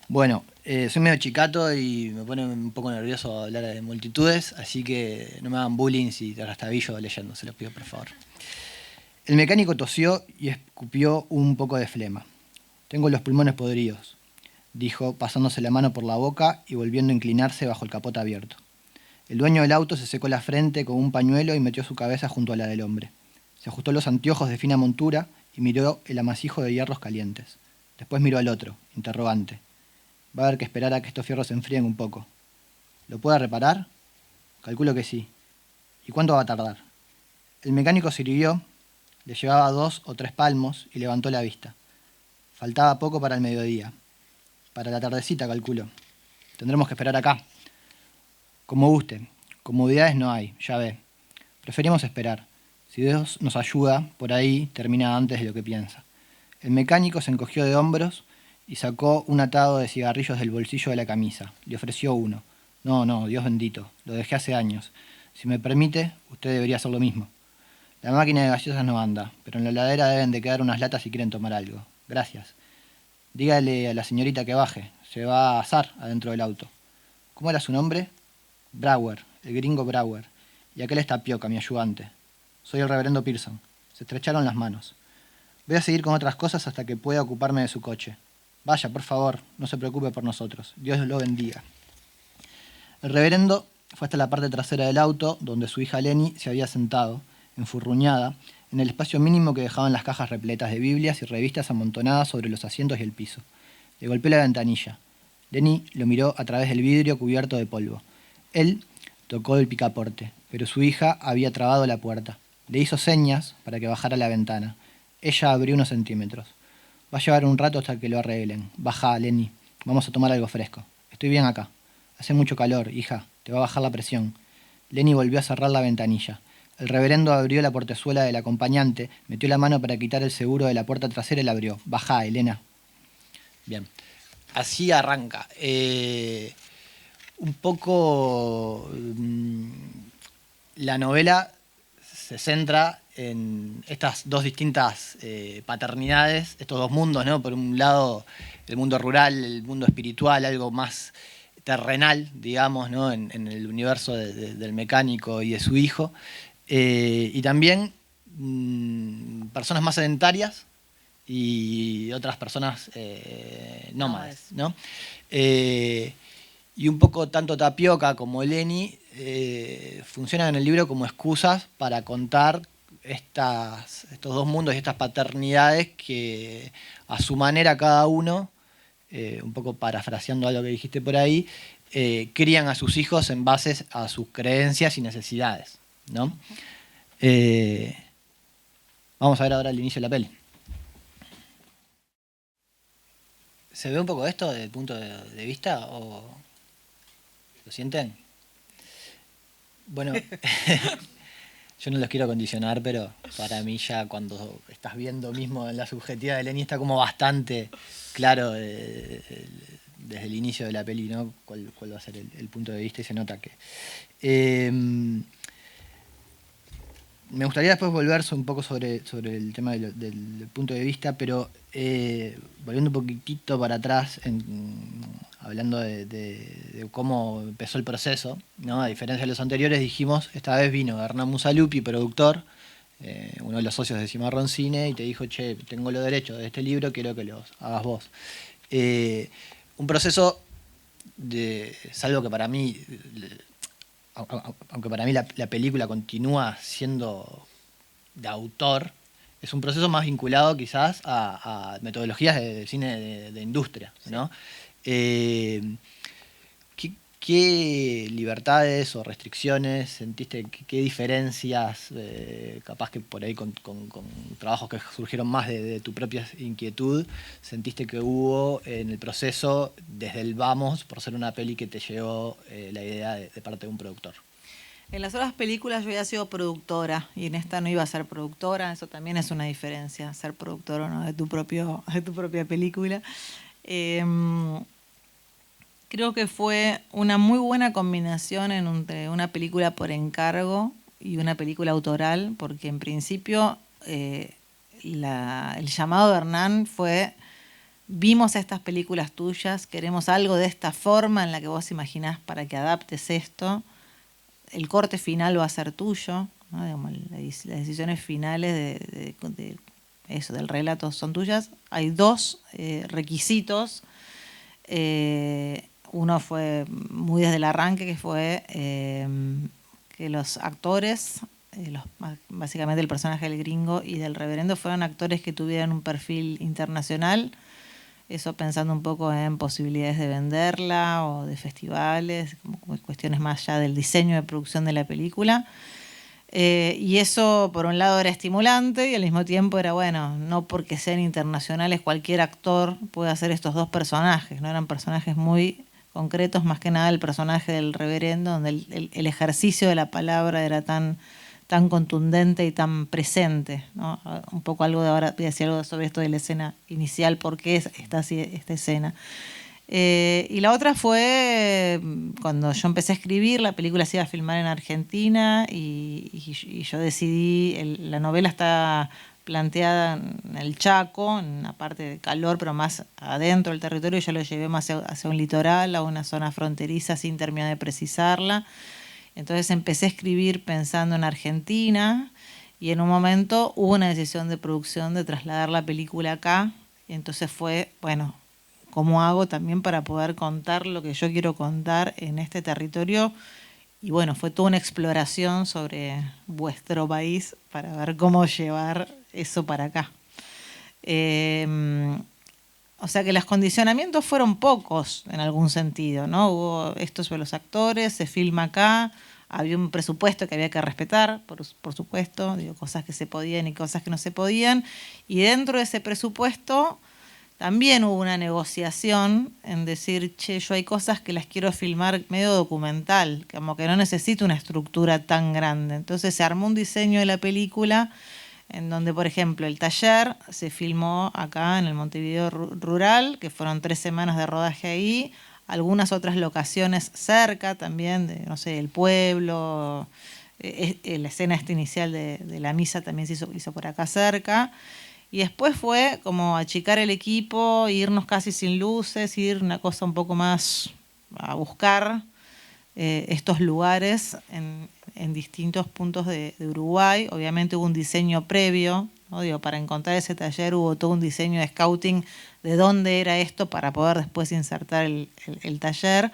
Bueno, soy medio chicato y me pone un poco nervioso hablar de multitudes, así que no me hagan bullying si te rastabillo leyendo, se los pido por favor. El mecánico tosió y escupió un poco de flema. Tengo los pulmones podridos, dijo, pasándose la mano por la boca y volviendo a inclinarse bajo el capot abierto. El dueño del auto se secó la frente con un pañuelo y metió su cabeza junto a la del hombre. Se ajustó los anteojos de fina montura y miró el amasijo de hierros calientes. Después miró al otro, interrogante. Va a haber que esperar a que estos fierros se enfríen un poco. ¿Lo puede reparar? Calculo que sí. ¿Y cuánto va a tardar? El mecánico se irguió, le llevaba 2 o 3 palmos y levantó la vista. Faltaba poco para el mediodía. Para la tardecita, calculo. Tendremos que esperar acá. Como guste. Comodidades no hay, ya ve. Preferimos esperar. Si Dios nos ayuda, por ahí termina antes de lo que piensa. El mecánico se encogió de hombros y sacó un atado de cigarrillos del bolsillo de la camisa. Le ofreció uno. No, Dios bendito. Lo dejé hace años. Si me permite, usted debería hacer lo mismo. La máquina de gaseosas no anda, pero en la heladera deben de quedar unas latas si quieren tomar algo. Gracias. Dígale a la señorita que baje. Se va a asar adentro del auto. ¿Cómo era su nombre? Brower, el gringo Brower. Y aquel es Tapioca, mi ayudante. Soy el reverendo Pearson. Se estrecharon las manos. Voy a seguir con otras cosas hasta que pueda ocuparme de su coche. Vaya, por favor, no se preocupe por nosotros. Dios lo bendiga. El reverendo fue hasta la parte trasera del auto, donde su hija Lenny se había sentado, enfurruñada, en el espacio mínimo que dejaban las cajas repletas de Biblias y revistas amontonadas sobre los asientos y el piso. Le golpeó la ventanilla. Lenny lo miró a través del vidrio cubierto de polvo. Él tocó el picaporte, pero su hija había trabado la puerta. Le hizo señas para que bajara la ventana. Ella abrió unos centímetros. Va a llevar un rato hasta que lo arreglen. Baja, Lenny. Vamos a tomar algo fresco. Estoy bien acá. Hace mucho calor, hija. Te va a bajar la presión. Lenny volvió a cerrar la ventanilla. El reverendo abrió la portezuela del acompañante, metió la mano para quitar el seguro de la puerta trasera y la abrió. Baja, Elena. Bien. Así arranca. Un poco la novela se centra en estas dos distintas paternidades, estos dos mundos, ¿no? Por un lado, el mundo rural, el mundo espiritual, algo más terrenal, digamos, ¿no? En el universo del mecánico y de su hijo. Y también personas más sedentarias y otras personas nómades, ¿no? Y un poco tanto Tapioca como Lenny funcionan en el libro como excusas para contar estos dos mundos y estas paternidades que a su manera cada uno, un poco parafraseando algo que dijiste por ahí, crían a sus hijos en base a sus creencias y necesidades, ¿no? Vamos a ver ahora el inicio de la peli. ¿Se ve un poco esto desde el punto de vista o lo sienten? Bueno, yo no los quiero condicionar, pero para mí ya cuando estás viendo mismo en la subjetiva de Lenny está como bastante claro desde el inicio de la peli, ¿no? cuál va a ser el punto de vista y se nota que... me gustaría después volver un poco sobre el tema del punto de vista, pero volviendo un poquitito para atrás, hablando de cómo empezó el proceso, ¿no? A diferencia de los anteriores, dijimos, esta vez vino Hernán Musalupi, productor, uno de los socios de Cimarrón Cine, y te dijo, che, tengo los derechos de este libro, quiero que los hagas vos. Un proceso, salvo que para mí... aunque para mí la película continúa siendo de autor, es un proceso más vinculado quizás a metodologías de cine de industria, ¿no? ¿Qué libertades o restricciones sentiste, qué diferencias, capaz que por ahí con trabajos que surgieron más de tu propia inquietud, sentiste que hubo en el proceso desde el vamos, por ser una peli que te llevó la idea de parte de un productor? En las otras películas yo había sido productora y en esta no iba a ser productora, eso también es una diferencia, ser productor o no de tu propia película. Creo que fue una muy buena combinación entre una película por encargo y una película autoral, porque en principio el llamado de Hernán fue: vimos estas películas tuyas, queremos algo de esta forma en la que vos imaginás para que adaptes esto. El corte final va a ser tuyo, ¿no? Digamos, las decisiones finales de eso, del relato son tuyas. Hay dos requisitos. Uno fue muy desde el arranque, que fue que los actores, básicamente el personaje del gringo y del reverendo, fueron actores que tuvieran un perfil internacional, Eso pensando un poco en posibilidades de venderla o de festivales, como cuestiones más allá del diseño de producción de la película. Y eso, por un lado, era estimulante y al mismo tiempo era, bueno, no porque sean internacionales cualquier actor puede hacer estos dos personajes, ¿no? Eran personajes muy concretos, más que nada el personaje del reverendo, donde el ejercicio de la palabra era tan contundente y tan presente, ¿no? Un poco algo de ahora, voy a decir algo sobre esto de la escena inicial, por qué está así esta escena. Y la otra fue cuando yo empecé a escribir, la película se iba a filmar en Argentina y yo decidí, la novela está planteada en el Chaco, en una parte de calor, pero más adentro del territorio, y yo lo llevé más hacia un litoral, a una zona fronteriza sin terminar de precisarla. Entonces empecé a escribir pensando en Argentina y en un momento hubo una decisión de producción de trasladar la película acá. Y entonces fue, bueno, ¿cómo hago también para poder contar lo que yo quiero contar en este territorio? Y bueno, fue toda una exploración sobre vuestro país para ver cómo llevar eso para acá. O sea que los condicionamientos fueron pocos en algún sentido, ¿no? Hubo esto sobre los actores, se filma acá, había un presupuesto que había que respetar, por supuesto, digo, cosas que se podían y cosas que no se podían, y dentro de ese presupuesto también hubo una negociación en decir, che, yo hay cosas que las quiero filmar medio documental, como que no necesito una estructura tan grande. Entonces se armó un diseño de la película en donde, por ejemplo, el taller se filmó acá en el Montevideo rural, que fueron 3 semanas de rodaje ahí, algunas otras locaciones cerca también, de, no sé, el pueblo, la escena inicial de la misa también se hizo por acá cerca. Y después fue como achicar el equipo, irnos casi sin luces, ir una cosa un poco más a buscar estos lugares en distintos puntos de Uruguay. Obviamente hubo un diseño previo, ¿no? Digo, para encontrar ese taller hubo todo un diseño de scouting de dónde era esto para poder después insertar el taller.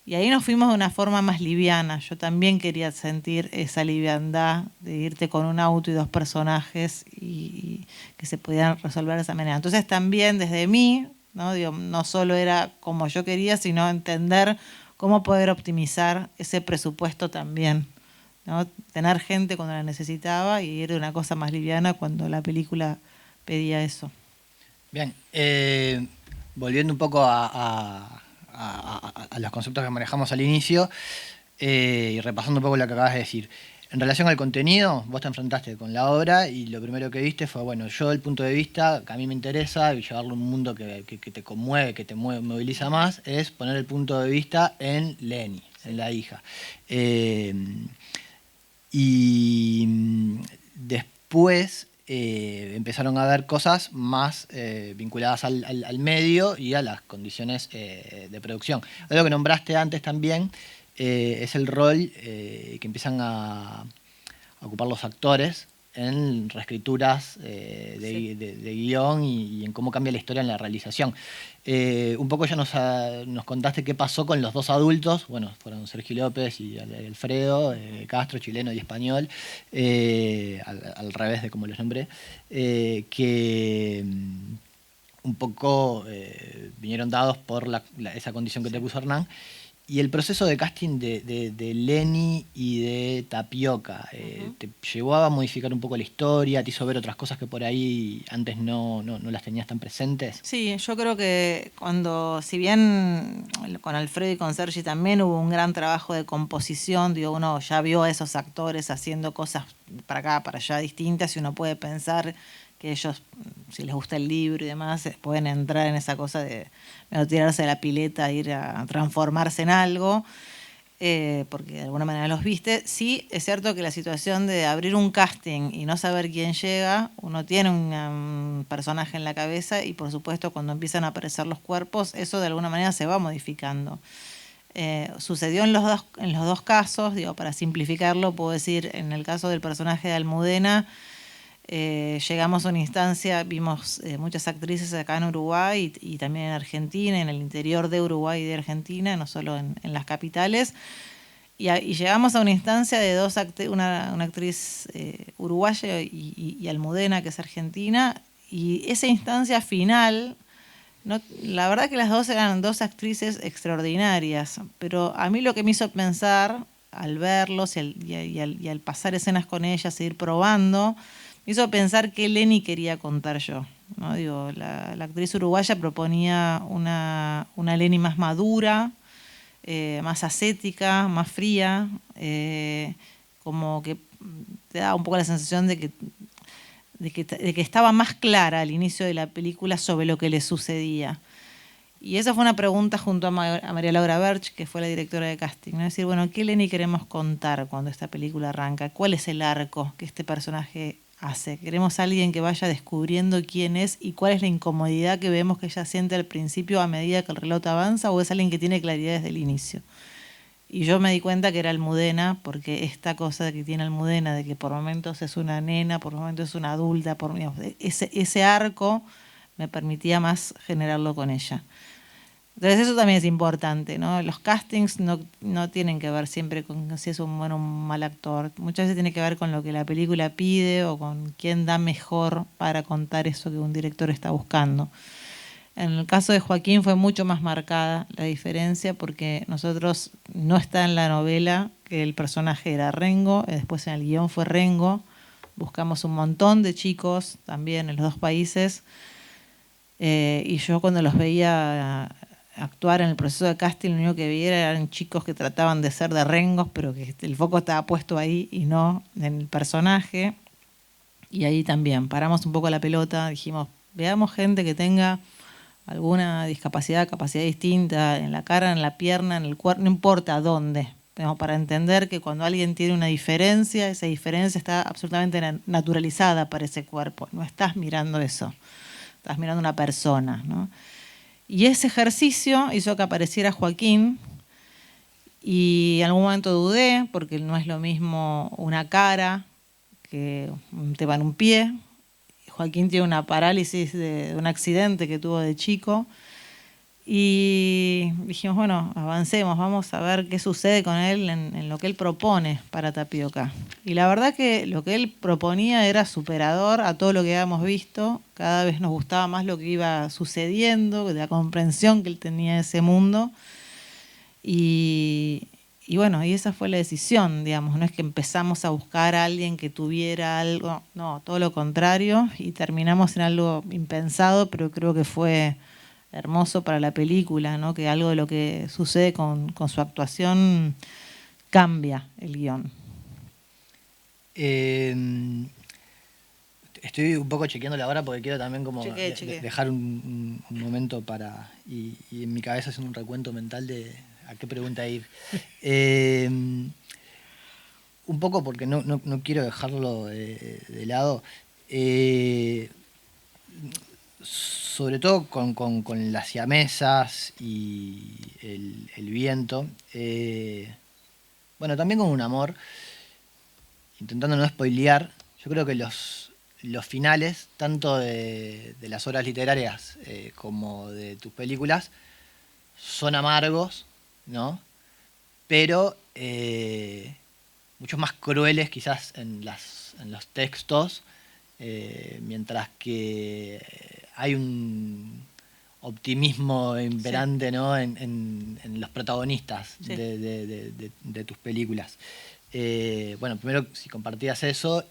Y ahí nos fuimos de una forma más liviana. Yo también quería sentir esa liviandad de irte con un auto y 2 personajes y que se pudieran resolver de esa manera. Entonces también desde mí, ¿no? Digo, no solo era como yo quería, sino entender cómo poder optimizar ese presupuesto también, ¿no? Tener gente cuando la necesitaba y ir de una cosa más liviana cuando la película pedía eso. Bien, volviendo un poco a los conceptos que manejamos al inicio y repasando un poco lo que acabas de decir. En relación al contenido, vos te enfrentaste con la obra y lo primero que viste fue, bueno, yo el punto de vista que a mí me interesa y llevarlo a un mundo que te conmueve, que te moviliza más, es poner el punto de vista en Leni, en la hija. Y después empezaron a ver cosas más vinculadas al medio y a las condiciones de producción. Algo que nombraste antes también es el rol que empiezan a ocupar los actores en reescrituras de guión y en cómo cambia la historia en la realización. Un poco ya nos contaste qué pasó con los 2 adultos, bueno, fueron Sergio López y Alfredo Castro, chileno y español, al revés de como los nombré, que un poco vinieron dados por esa condición que te puso Hernán. Y el proceso de casting de Leni y de Tapioca, ¿te llevó a modificar un poco la historia? ¿Te hizo ver otras cosas que por ahí antes no las tenías tan presentes? Sí, yo creo que si bien con Alfredo y con Sergi también hubo un gran trabajo de composición, digo, uno ya vio a esos actores haciendo cosas para acá, para allá distintas, y uno puede pensar que ellos, si les gusta el libro y demás, pueden entrar en esa cosa de tirarse de la pileta, ir a transformarse en algo, porque de alguna manera los viste. Sí, es cierto que la situación de abrir un casting y no saber quién llega, uno tiene un personaje en la cabeza y por supuesto cuando empiezan a aparecer los cuerpos, eso de alguna manera se va modificando. Sucedió en los dos casos, digo, para simplificarlo, puedo decir, en el caso del personaje de Almudena, llegamos a una instancia, vimos muchas actrices acá en Uruguay y también en Argentina, en el interior de Uruguay y de Argentina, no solo en las capitales, y llegamos a una instancia de una actriz uruguaya y Almudena, que es argentina, y esa instancia final No, la verdad que las dos eran dos actrices extraordinarias, pero a mí lo que me hizo pensar al verlos y al pasar escenas con ellas e ir probando, me hizo pensar qué Lenny quería contar yo. ¿No? Digo, la actriz uruguaya proponía una Lenny más madura, más ascética, más fría, como que te da un poco la sensación de que estaba más clara al inicio de la película sobre lo que le sucedía. Y esa fue una pregunta junto a María Laura Berch, que fue la directora de casting, ¿no? Es decir, bueno, ¿qué Lenny queremos contar cuando esta película arranca? ¿Cuál es el arco que este personaje hace? ¿Queremos a alguien que vaya descubriendo quién es y cuál es la incomodidad que vemos que ella siente al principio a medida que el relato avanza, o es alguien que tiene claridad desde el inicio? Y yo me di cuenta que era Almudena, porque esta cosa que tiene Almudena, de que por momentos es una nena, por momentos es una adulta, digamos, ese arco me permitía más generarlo con ella. Entonces eso también es importante, ¿no? Los castings no tienen que ver siempre con si es un buen o un mal actor. Muchas veces tiene que ver con lo que la película pide o con quién da mejor para contar eso que un director está buscando. En el caso de Joaquín fue mucho más marcada la diferencia porque nosotros no está en la novela que el personaje era Rengo, después en el guión fue Rengo. Buscamos un montón de chicos también en los dos países y yo cuando los veía actuar en el proceso de casting, lo único que vi eran chicos que trataban de ser de Rengos, pero que el foco estaba puesto ahí y no en el personaje. Y ahí también paramos un poco la pelota, dijimos, veamos gente que tenga alguna discapacidad, capacidad distinta en la cara, en la pierna, en el cuerpo, no importa dónde, pero para entender que cuando alguien tiene una diferencia, esa diferencia está absolutamente naturalizada para ese cuerpo, no estás mirando eso, estás mirando una persona, ¿no? Y ese ejercicio hizo que apareciera Joaquín y en algún momento dudé, porque no es lo mismo una cara que un tema en un pie. Joaquín tiene una parálisis de un accidente que tuvo de chico y dijimos, bueno, avancemos, vamos a ver qué sucede con él en lo que él propone para Tapioca. Y la verdad que lo que él proponía era superador a todo lo que habíamos visto, cada vez nos gustaba más lo que iba sucediendo, la comprensión que él tenía de ese mundo y bueno, y esa fue la decisión, digamos, no es que empezamos a buscar a alguien que tuviera algo, no, todo lo contrario, y terminamos en algo impensado, pero creo que fue hermoso para la película, ¿no? Que algo de lo que sucede con su actuación cambia el guión. Estoy un poco chequeando la hora porque quiero también como Chequé. dejar un momento para, y en mi cabeza haciendo un recuento mental de a qué pregunta ir. Un poco porque no quiero dejarlo de lado. Sobre todo con las siamesas y el viento. Bueno, también con un amor. Intentando no spoilear, yo creo que los finales, tanto de las obras literarias como de tus películas, son amargos, ¿no? Pero mucho más crueles quizás en los textos, mientras que hay un optimismo imperante, ¿no? en los protagonistas Sí. de tus películas. Bueno, primero si compartías eso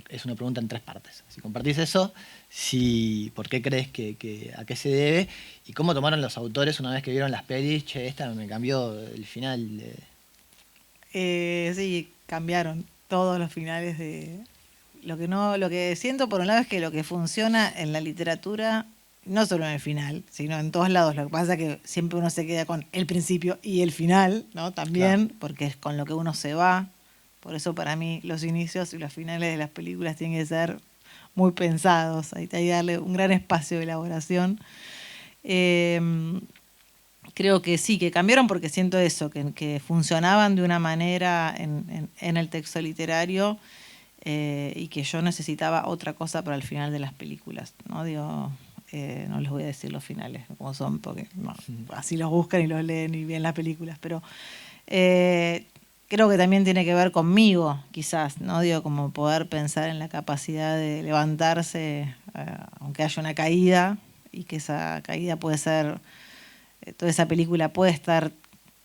es una pregunta en tres partes. Si compartís eso, ¿por qué crees a qué se debe? ¿Y cómo tomaron los autores una vez que vieron las pelis? Che, esta me cambió el final. Sí, cambiaron todos los finales de lo que siento por un lado es que lo que funciona en la literatura, no solo en el final, sino en todos lados. Lo que pasa es que siempre uno se queda con el principio y el final, ¿no? También, claro, porque es con lo que uno se va. Por eso para mí los inicios y los finales de las películas tienen que ser muy pensados. Hay que darle un gran espacio de elaboración. Creo que sí, que cambiaron porque siento eso, que funcionaban de una manera en el texto literario y que yo necesitaba otra cosa para el final de las películas, ¿no? Digo, no les voy a decir los finales como son, porque no, así los buscan y los leen y ven las películas, pero creo que también tiene que ver conmigo, quizás, ¿no? Digo, como poder pensar en la capacidad de levantarse, aunque haya una caída, y que esa caída puede ser, toda esa película puede estar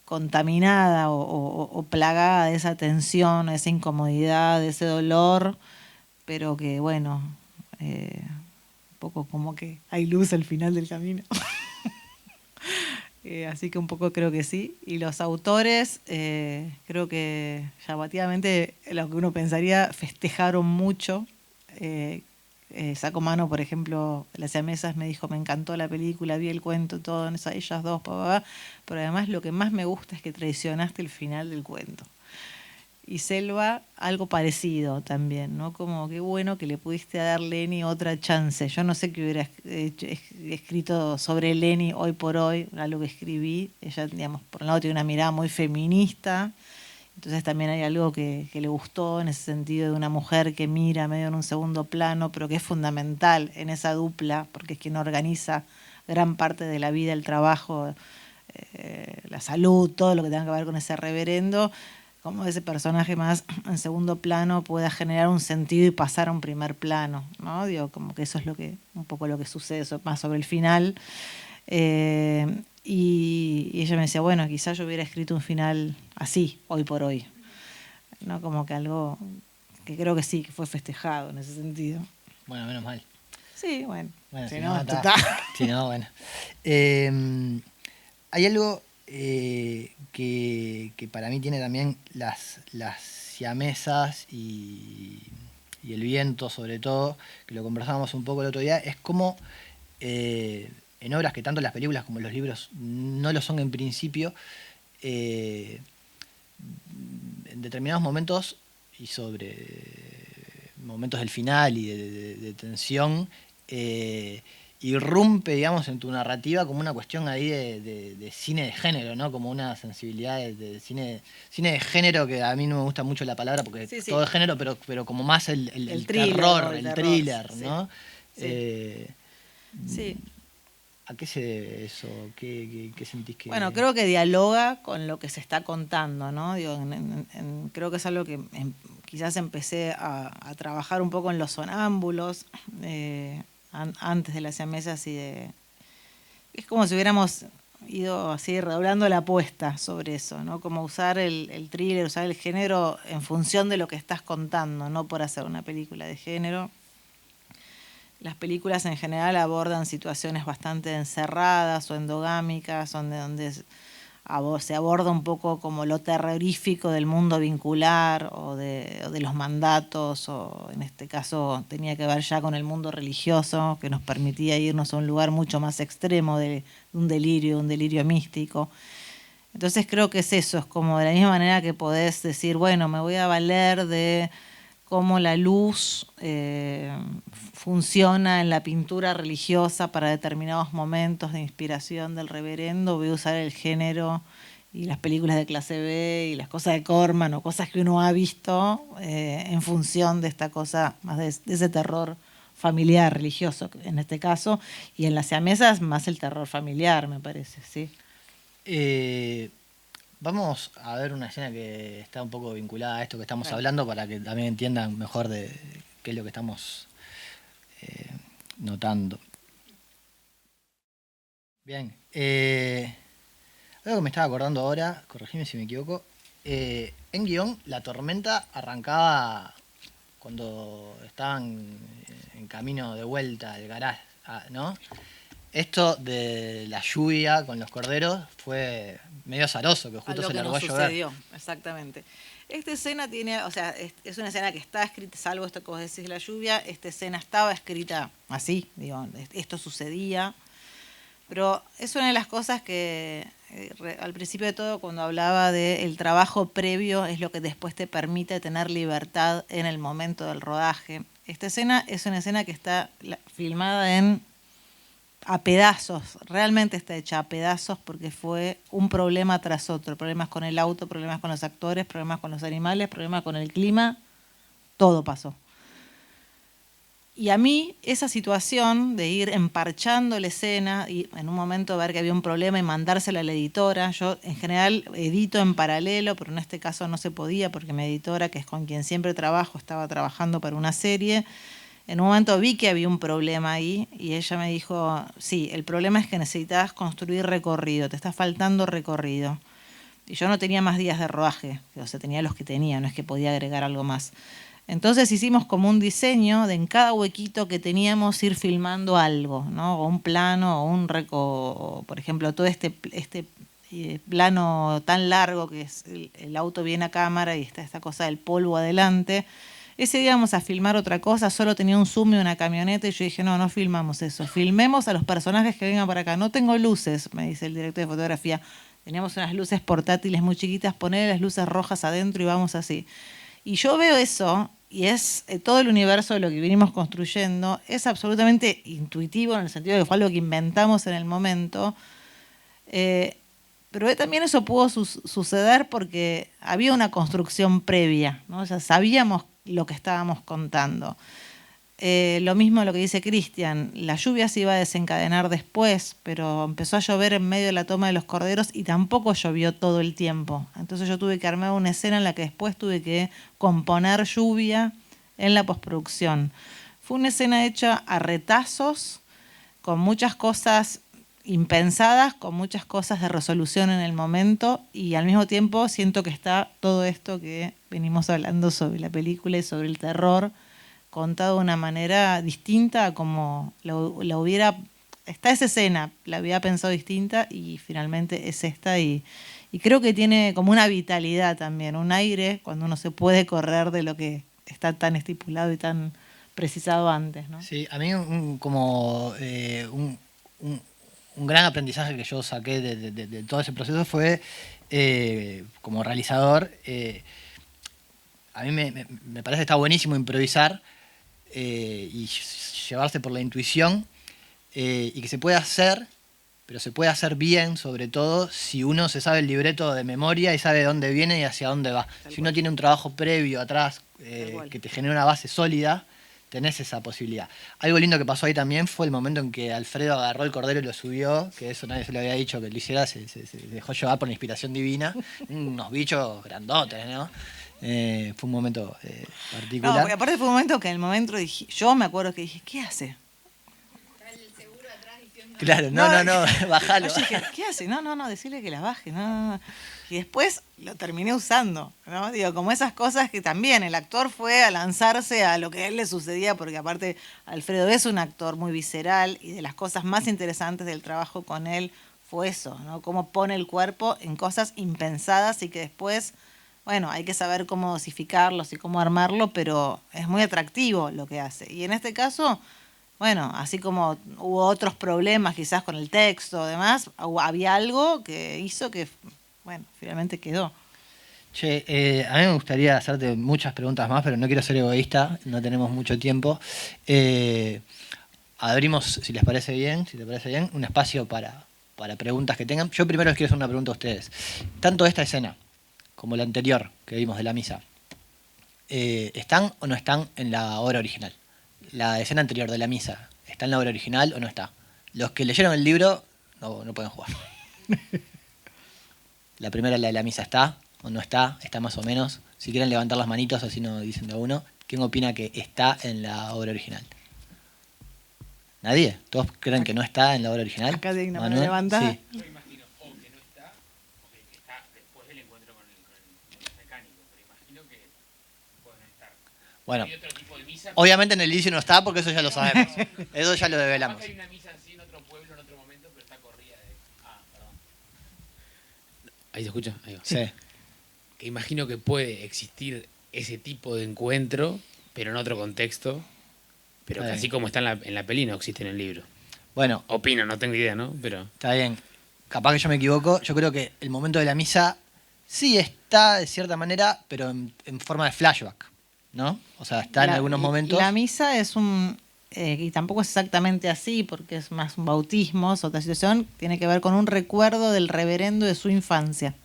contaminada o plagada de esa tensión, de esa incomodidad, de ese dolor, pero que bueno, un poco como que hay luz al final del camino. Así que un poco creo que sí. Y los autores, creo que llamativamente, lo que uno pensaría, festejaron mucho. Saco Mano, por ejemplo, Las siamesas, me dijo, me encantó la película, vi el cuento, todo, ellas dos, pero además lo que más me gusta es que traicionaste el final del cuento. Y Selva, algo parecido también, ¿no? Como qué bueno que le pudiste dar Leni otra chance. Yo no sé qué hubiera escrito sobre Leni hoy por hoy, algo que escribí. Ella, digamos, por un lado tiene una mirada muy feminista, entonces también hay algo que le gustó en ese sentido de una mujer que mira medio en un segundo plano, pero que es fundamental en esa dupla, porque es quien organiza gran parte de la vida, el trabajo, la salud, todo lo que tenga que ver con ese reverendo, como ese personaje más en segundo plano pueda generar un sentido y pasar a un primer plano, ¿no? Digo, como que eso es un poco lo que sucede más sobre el final. Y ella me decía, bueno, quizás yo hubiera escrito un final así, hoy por hoy, ¿no? Como que algo que creo que sí, que fue festejado en ese sentido. Bueno, menos mal. Sí, bueno. Si no, no, total. Si no, bueno. Hay algo que para mí tiene también las siamesas y el viento, sobre todo, que lo conversábamos un poco el otro día, es como en obras que tanto las películas como los libros no lo son en principio, en determinados momentos y sobre momentos del final y de tensión, irrumpe, digamos, en tu narrativa como una cuestión ahí de cine de género, ¿no? Como una sensibilidad de cine de género, que a mí no me gusta mucho la palabra porque Sí, sí. todo es género, pero como más el thriller, terror, el thriller, sí. ¿no? Sí. Sí. ¿A qué se debe eso? ¿Qué sentís que...? Bueno, creo que dialoga con lo que se está contando, ¿no? Digo, creo que es algo que quizás empecé a trabajar un poco en Los sonámbulos, antes de Las siamesas es como si hubiéramos ido así redoblando la apuesta sobre eso, ¿no? Como usar el thriller, usar el género en función de lo que estás contando, no por hacer una película de género. Las películas en general abordan situaciones bastante encerradas o endogámicas, donde se aborda un poco como lo terrorífico del mundo vincular o de los mandatos, o en este caso tenía que ver ya con el mundo religioso, que nos permitía irnos a un lugar mucho más extremo de un delirio místico. Entonces creo que es eso, es como de la misma manera que podés decir, bueno, me voy a valer de cómo la luz funciona en la pintura religiosa para determinados momentos de inspiración del reverendo, voy a usar el género y las películas de clase B y las cosas de Corman o cosas que uno ha visto en función de esta cosa, más de ese terror familiar, religioso en este caso, y en Las siamesas más el terror familiar, me parece, sí. Vamos a ver una escena que está un poco vinculada a esto que estamos hablando para que también entiendan mejor de qué es lo que estamos notando. Bien. Algo que me estaba acordando ahora, corregime si me equivoco. En guión, la tormenta arrancaba cuando estaban en camino de vuelta al garage, ¿no? Esto de la lluvia con los corderos fue medio azaroso, que justo se largó a llover. Sucedió, exactamente. Esta escena tiene, o sea, es una escena que está escrita, salvo esto que vos decís de la lluvia, esta escena estaba escrita así, digo, esto sucedía, pero es una de las cosas que al principio de todo, cuando hablaba del trabajo previo, es lo que después te permite tener libertad en el momento del rodaje. Esta escena es una escena que está filmada a pedazos, realmente está hecha a pedazos porque fue un problema tras otro, problemas con el auto, problemas con los actores, problemas con los animales, problemas con el clima, todo pasó. Y a mí esa situación de ir emparchando la escena y en un momento ver que había un problema y mandársela a la editora, yo en general edito en paralelo, pero en este caso no se podía porque mi editora, que es con quien siempre trabajo, estaba trabajando para una serie. En un momento vi que había un problema ahí y ella me dijo, sí, el problema es que necesitas construir recorrido, te está faltando recorrido. Y yo no tenía más días de rodaje, o sea, tenía los que tenía, no es que podía agregar algo más. Entonces hicimos como un diseño de en cada huequito que teníamos ir filmando algo, ¿no? O un plano, o un por ejemplo, todo este plano tan largo que es el auto viene a cámara y está esta cosa del polvo adelante. Ese día íbamos a filmar otra cosa, solo tenía un zoom y una camioneta y yo dije, no filmamos eso, filmemos a los personajes que vengan para acá. No tengo luces, me dice el director de fotografía. Teníamos unas luces portátiles muy chiquitas, poner las luces rojas adentro y vamos así. Y yo veo eso, y es todo el universo de lo que vinimos construyendo, es absolutamente intuitivo en el sentido de que fue algo que inventamos en el momento. Pero también eso pudo suceder porque había una construcción previa, ¿no? O sea, sabíamos lo que estábamos contando. Lo mismo lo que dice Cristian, la lluvia se iba a desencadenar después, pero empezó a llover en medio de la toma de los corderos y tampoco llovió todo el tiempo. Entonces yo tuve que armar una escena en la que después tuve que componer lluvia en la postproducción. Fue una escena hecha a retazos, con muchas cosas impensadas, con muchas cosas de resolución en el momento, y al mismo tiempo siento que está todo esto que venimos hablando sobre la película y sobre el terror, contado de una manera distinta a como la hubiera... Está esa escena, la había pensado distinta y finalmente es esta, y creo que tiene como una vitalidad también, un aire cuando uno se puede correr de lo que está tan estipulado y tan precisado antes, ¿no? Sí, a mí un gran aprendizaje que yo saqué de todo ese proceso fue, como realizador, a mí me parece que está buenísimo improvisar y llevarse por la intuición, y que se puede hacer, pero se puede hacer bien, sobre todo si uno se sabe el libreto de memoria y sabe de dónde viene y hacia dónde va. Si uno tiene un trabajo previo atrás que te genera una base sólida, tenés esa posibilidad. Algo lindo que pasó ahí también fue el momento en que Alfredo agarró el cordero y lo subió, que eso nadie se le había dicho que lo hiciera, se dejó llevar por la inspiración divina. Unos bichos grandotes, ¿no? Fue un momento particular. No, porque aparte fue un momento que en el momento dije, yo me acuerdo que dije, ¿qué hace? Claro, no, bajalo. Yo dije, ¿qué hace? No, decirle que la baje, no. Y después lo terminé usando, ¿no? Digo, como esas cosas que también el actor fue a lanzarse a lo que a él le sucedía, porque aparte Alfredo es un actor muy visceral y de las cosas más interesantes del trabajo con él fue eso, ¿no? Cómo pone el cuerpo en cosas impensadas y que después, bueno, hay que saber cómo dosificarlos y cómo armarlo, pero es muy atractivo lo que hace. Y en este caso... Bueno, así como hubo otros problemas quizás con el texto o demás, había algo que hizo que, bueno, finalmente quedó. Che, a mí me gustaría hacerte muchas preguntas más, pero no quiero ser egoísta, no tenemos mucho tiempo. Abrimos, si les parece bien, un espacio para preguntas que tengan. Yo primero les quiero hacer una pregunta a ustedes. Tanto esta escena como la anterior que vimos de la misa, ¿están o no están en la obra original? La escena anterior de la misa, ¿está en la obra original o no está? Los que leyeron el libro no pueden jugar. La primera, la de la misa, ¿está o no está? ¿Está más o menos? Si quieren levantar las manitos, así no dicen de uno. ¿Quién opina que está en la obra original? ¿Nadie? ¿Todos creen que no está en la obra original? Acá digna para ¿Manuel? levantar. Sí. Yo imagino o que no está, o que está después del encuentro con el mecánico, pero imagino que puede no estar. Bueno, Hay otro tipo de misa. obviamente en el inicio no está porque eso ya lo sabemos. Eso ya lo develamos. Hay una misa así en otro pueblo, en otro momento, pero está corrida de... perdón. ¿Ahí se escucha? Ahí va. Sí. Que imagino que puede existir ese tipo de encuentro, pero en otro contexto, pero que así como está en la peli no existe en el libro. Bueno, Opino, no tengo idea, ¿no? Pero está bien. Capaz que yo me equivoco. Yo creo que el momento de la misa sí está de cierta manera, pero en forma de flashback, ¿no? O sea, está en algunos momentos. La misa es y tampoco es exactamente así, porque es más un bautismo, es otra situación, tiene que ver con un recuerdo del reverendo de su infancia,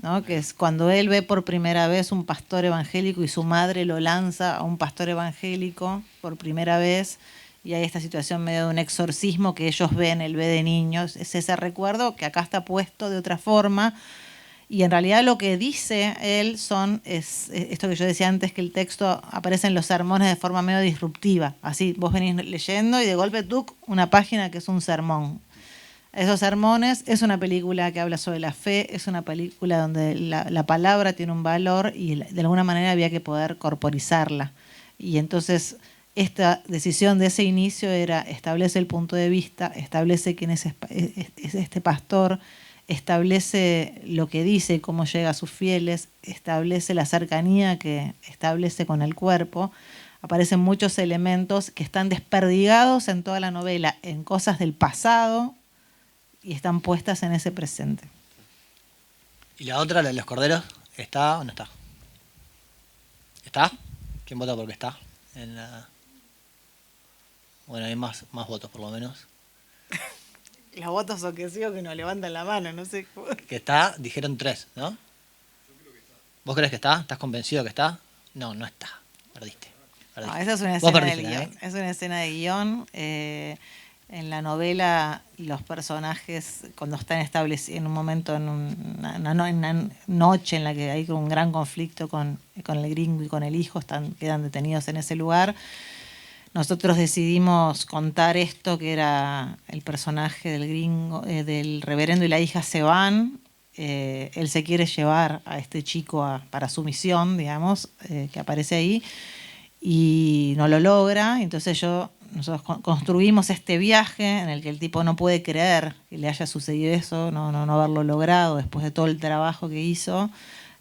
¿no? Que es cuando él ve por primera vez un pastor evangélico y su madre lo lanza a un pastor evangélico por primera vez, y hay esta situación medio de un exorcismo que ellos ven, él ve de niños, es ese recuerdo que acá está puesto de otra forma. Y en realidad lo que dice él es esto que yo decía antes, que el texto aparece en los sermones de forma medio disruptiva. Así, vos venís leyendo y de golpe una página que es un sermón. Esos sermones, es una película que habla sobre la fe, es una película donde la palabra tiene un valor y de alguna manera había que poder corporizarla. Y entonces esta decisión de ese inicio era: establece el punto de vista, establece quién es este pastor, establece lo que dice y cómo llega a sus fieles, establece la cercanía que establece con el cuerpo. Aparecen muchos elementos que están desperdigados en toda la novela, en cosas del pasado, y están puestas en ese presente. ¿Y la otra, la de los corderos, está o no está? ¿Está? ¿Quién vota porque está? Bueno, hay más votos por lo menos. Los votos son que sí o que no levantan la mano, no sé. Que está, dijeron 3, ¿no? ¿Vos crees que está? ¿Estás convencido que está? No, no está. Perdiste. No, esa es una Vos escena perdiste, del guión. Es una escena de guión. En la novela, los personajes, cuando están establecidos en un momento, en una noche en la que hay un gran conflicto con el gringo y con el hijo, quedan detenidos en ese lugar. Nosotros decidimos contar esto, que era el personaje del gringo, del reverendo, y la hija se van. Él se quiere llevar a este chico para su misión, digamos, que aparece ahí, y no lo logra. Entonces nosotros construimos este viaje en el que el tipo no puede creer que le haya sucedido eso, no haberlo logrado después de todo el trabajo que hizo.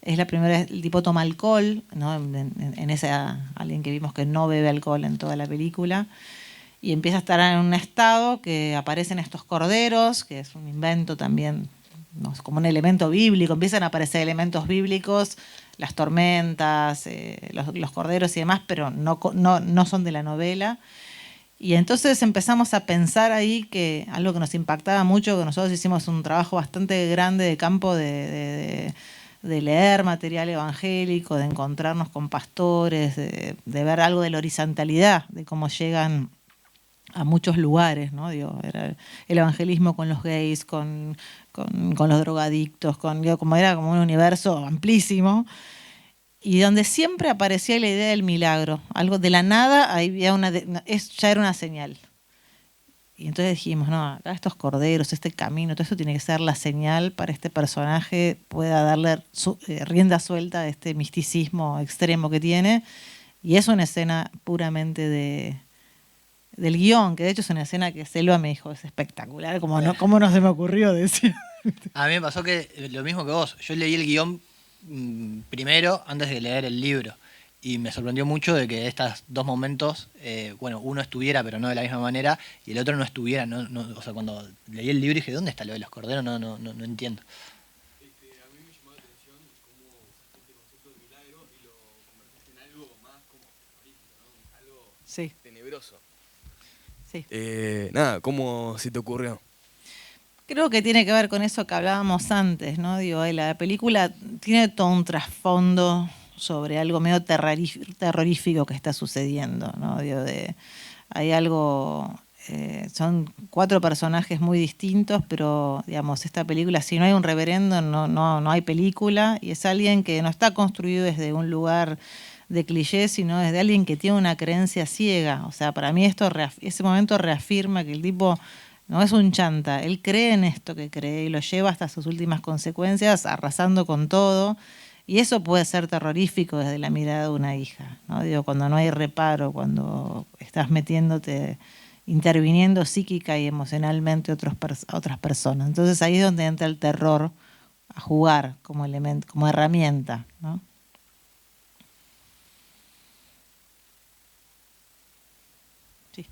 Es la primera vez, el tipo toma alcohol, ¿no? En ese alguien que vimos que no bebe alcohol en toda la película, y empieza a estar en un estado que aparecen estos corderos, que es un invento también, ¿no? Es como un elemento bíblico, empiezan a aparecer elementos bíblicos, las tormentas, los corderos y demás, pero no son de la novela. Y entonces empezamos a pensar ahí que algo que nos impactaba mucho, que nosotros hicimos un trabajo bastante grande de campo de leer material evangélico, de encontrarnos con pastores, de ver algo de la horizontalidad, de cómo llegan a muchos lugares, ¿no? Digo, era el evangelismo con los gays, con los drogadictos, como era como un universo amplísimo, y donde siempre aparecía la idea del milagro, algo de la nada, había ya era una señal. Y entonces dijimos, no, acá estos corderos, este camino, todo esto tiene que ser la señal para este personaje pueda darle rienda suelta a este misticismo extremo que tiene. Y es una escena puramente del guión, que de hecho es una escena que Selva me dijo, es espectacular, ¿cómo no se me ocurrió decir? A mí me pasó que lo mismo que vos. Yo leí el guión primero antes de leer el libro. Y me sorprendió mucho de que estos dos momentos, uno estuviera, pero no de la misma manera, y el otro no estuviera. O sea, cuando leí el libro dije, ¿dónde está lo de los corderos? No entiendo. A mí me llamó la atención cómo sacaste el concepto de milagro y lo convertiste en algo más como terrorífico, ¿no? Algo sí. Tenebroso. Sí. Nada, ¿cómo se te ocurrió? Creo que tiene que ver con eso que hablábamos antes, ¿no? Digo, la película tiene todo un trasfondo sobre algo medio terrorífico que está sucediendo, ¿no? Digo, hay algo, son 4 personajes muy distintos, pero digamos, esta película, si no hay un reverendo, no hay película, y es alguien que no está construido desde un lugar de cliché, sino desde alguien que tiene una creencia ciega. O sea, para mí ese momento reafirma que el tipo no es un chanta, él cree en esto que cree y lo lleva hasta sus últimas consecuencias, arrasando con todo. Y eso puede ser terrorífico desde la mirada de una hija, ¿no? Digo, cuando no hay reparo, cuando estás interviniendo psíquica y emocionalmente a otras personas. Entonces ahí es donde entra el terror a jugar como elemento, como herramienta, ¿no? Sí.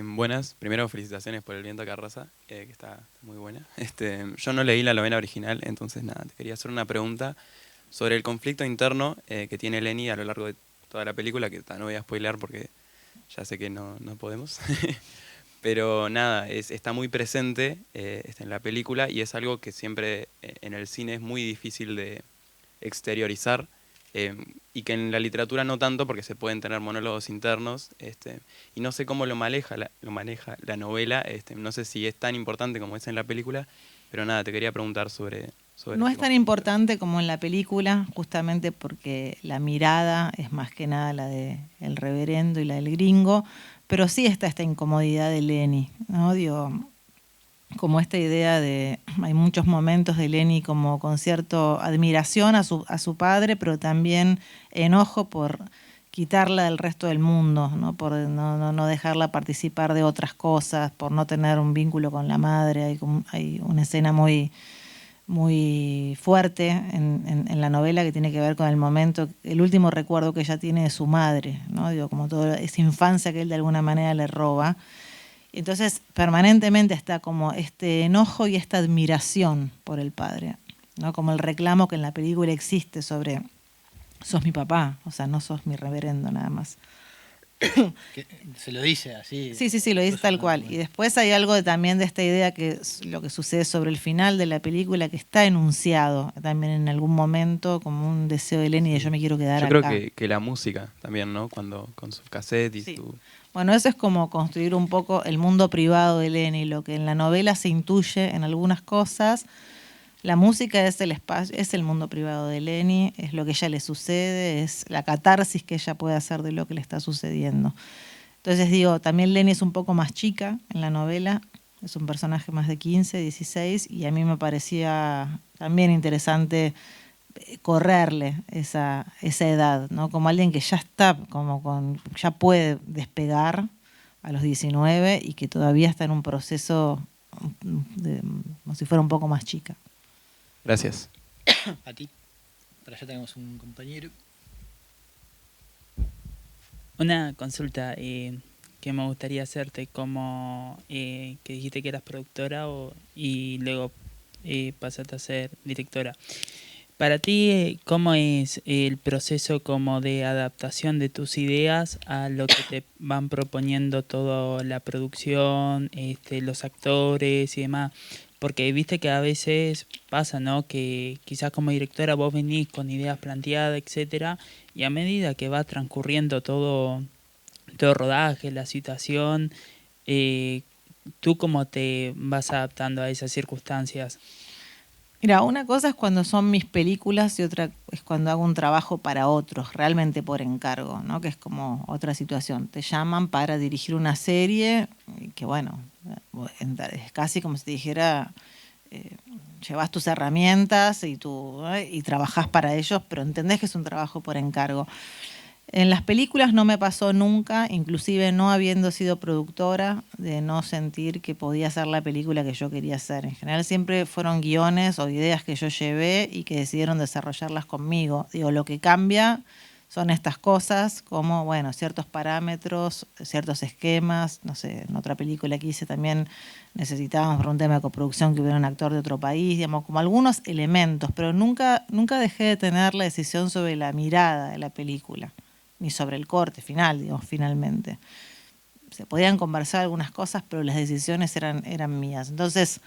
Buenas, primero felicitaciones por El viento que arrasa, que está muy buena. Yo no leí la novela original, entonces nada, te quería hacer una pregunta sobre el conflicto interno que tiene Lenny a lo largo de toda la película, que no voy a spoilear porque ya sé que no podemos. Pero nada, está muy presente está en la película y es algo que siempre en el cine es muy difícil de exteriorizar. Y que en la literatura no tanto porque se pueden tener monólogos internos y no sé cómo lo maneja la novela, no sé si es tan importante como es en la película, pero nada, te quería preguntar sobre sobre No este es tan conflicto. importante como en la película, justamente porque la mirada es más que nada la de el reverendo y la del gringo, pero sí está esta incomodidad de Lenny, ¿no? Digo, como esta idea de, hay muchos momentos de Lenny como con cierta admiración a su padre, pero también enojo por quitarla del resto del mundo, ¿no? Por no dejarla participar de otras cosas, por no tener un vínculo con la madre. Hay una escena muy fuerte en la novela que tiene que ver con el momento, el último recuerdo que ella tiene de su madre, ¿no? Digo, como toda esa infancia que él de alguna manera le roba. Entonces, permanentemente está como este enojo y esta admiración por el padre, ¿no? Como el reclamo que en la película existe sobre sos mi papá, o sea, no sos mi reverendo nada más. Que se lo dice así. Sí, lo dice tal cual. Y después hay algo también de esta idea que es lo que sucede sobre el final de la película, que está enunciado también en algún momento como un deseo de Lenny de yo me quiero quedar Yo acá. creo que la música también, ¿no? Cuando con su cassette y Sí. su... Bueno, eso es como construir un poco el mundo privado de Lenny, lo que en la novela se intuye en algunas cosas. La música es el espacio, es el mundo privado de Lenny, es lo que a ella le sucede, es la catarsis que ella puede hacer de lo que le está sucediendo. Entonces digo, también Lenny es un poco más chica en la novela, es un personaje más de 15, 16, y a mí me parecía también interesante correrle esa edad, ¿no? Como alguien que ya está, ya puede despegar a los 19 y que todavía está en un proceso como si fuera un poco más chica. Gracias. A ti. Para allá tenemos un compañero. Una consulta que me gustaría hacerte, como que dijiste que eras productora y luego pasaste a ser directora. Para ti, ¿cómo es el proceso como de adaptación de tus ideas a lo que te van proponiendo toda la producción, los actores y demás? Porque viste que a veces pasa, ¿no? Que quizás como directora vos venís con ideas planteadas, etcétera, y a medida que va transcurriendo todo rodaje, la situación, ¿tú cómo te vas adaptando a esas circunstancias? Mira, una cosa es cuando son mis películas y otra es cuando hago un trabajo para otros, realmente por encargo, ¿no? Que es como otra situación. Te llaman para dirigir una serie que, bueno, es casi como si te dijera, llevas tus herramientas y trabajás para ellos, pero entendés que es un trabajo por encargo. En las películas no me pasó nunca, inclusive no habiendo sido productora, de no sentir que podía hacer la película que yo quería hacer. En general siempre fueron guiones o ideas que yo llevé y que decidieron desarrollarlas conmigo. Digo, lo que cambia son estas cosas como, bueno, ciertos parámetros, ciertos esquemas. No sé, en otra película que hice también necesitábamos por un tema de coproducción que hubiera un actor de otro país, digamos, como algunos elementos, pero nunca dejé de tener la decisión sobre la mirada de la película, ni sobre el corte final, digamos, finalmente. Se podían conversar algunas cosas, pero las decisiones eran mías. Entonces,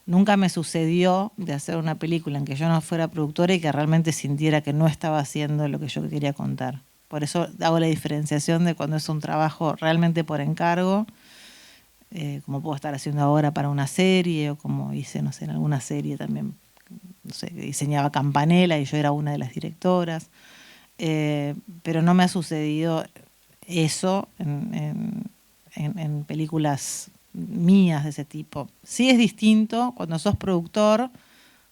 nunca me sucedió de hacer una película en que yo no fuera productora y que realmente sintiera que no estaba haciendo lo que yo quería contar. Por eso hago la diferenciación de cuando es un trabajo realmente por encargo, como puedo estar haciendo ahora para una serie, o como hice, no sé, en alguna serie también, no sé, diseñaba Campanella y yo era una de las directoras. Pero no me ha sucedido eso en películas mías de ese tipo. Sí es distinto cuando sos productor,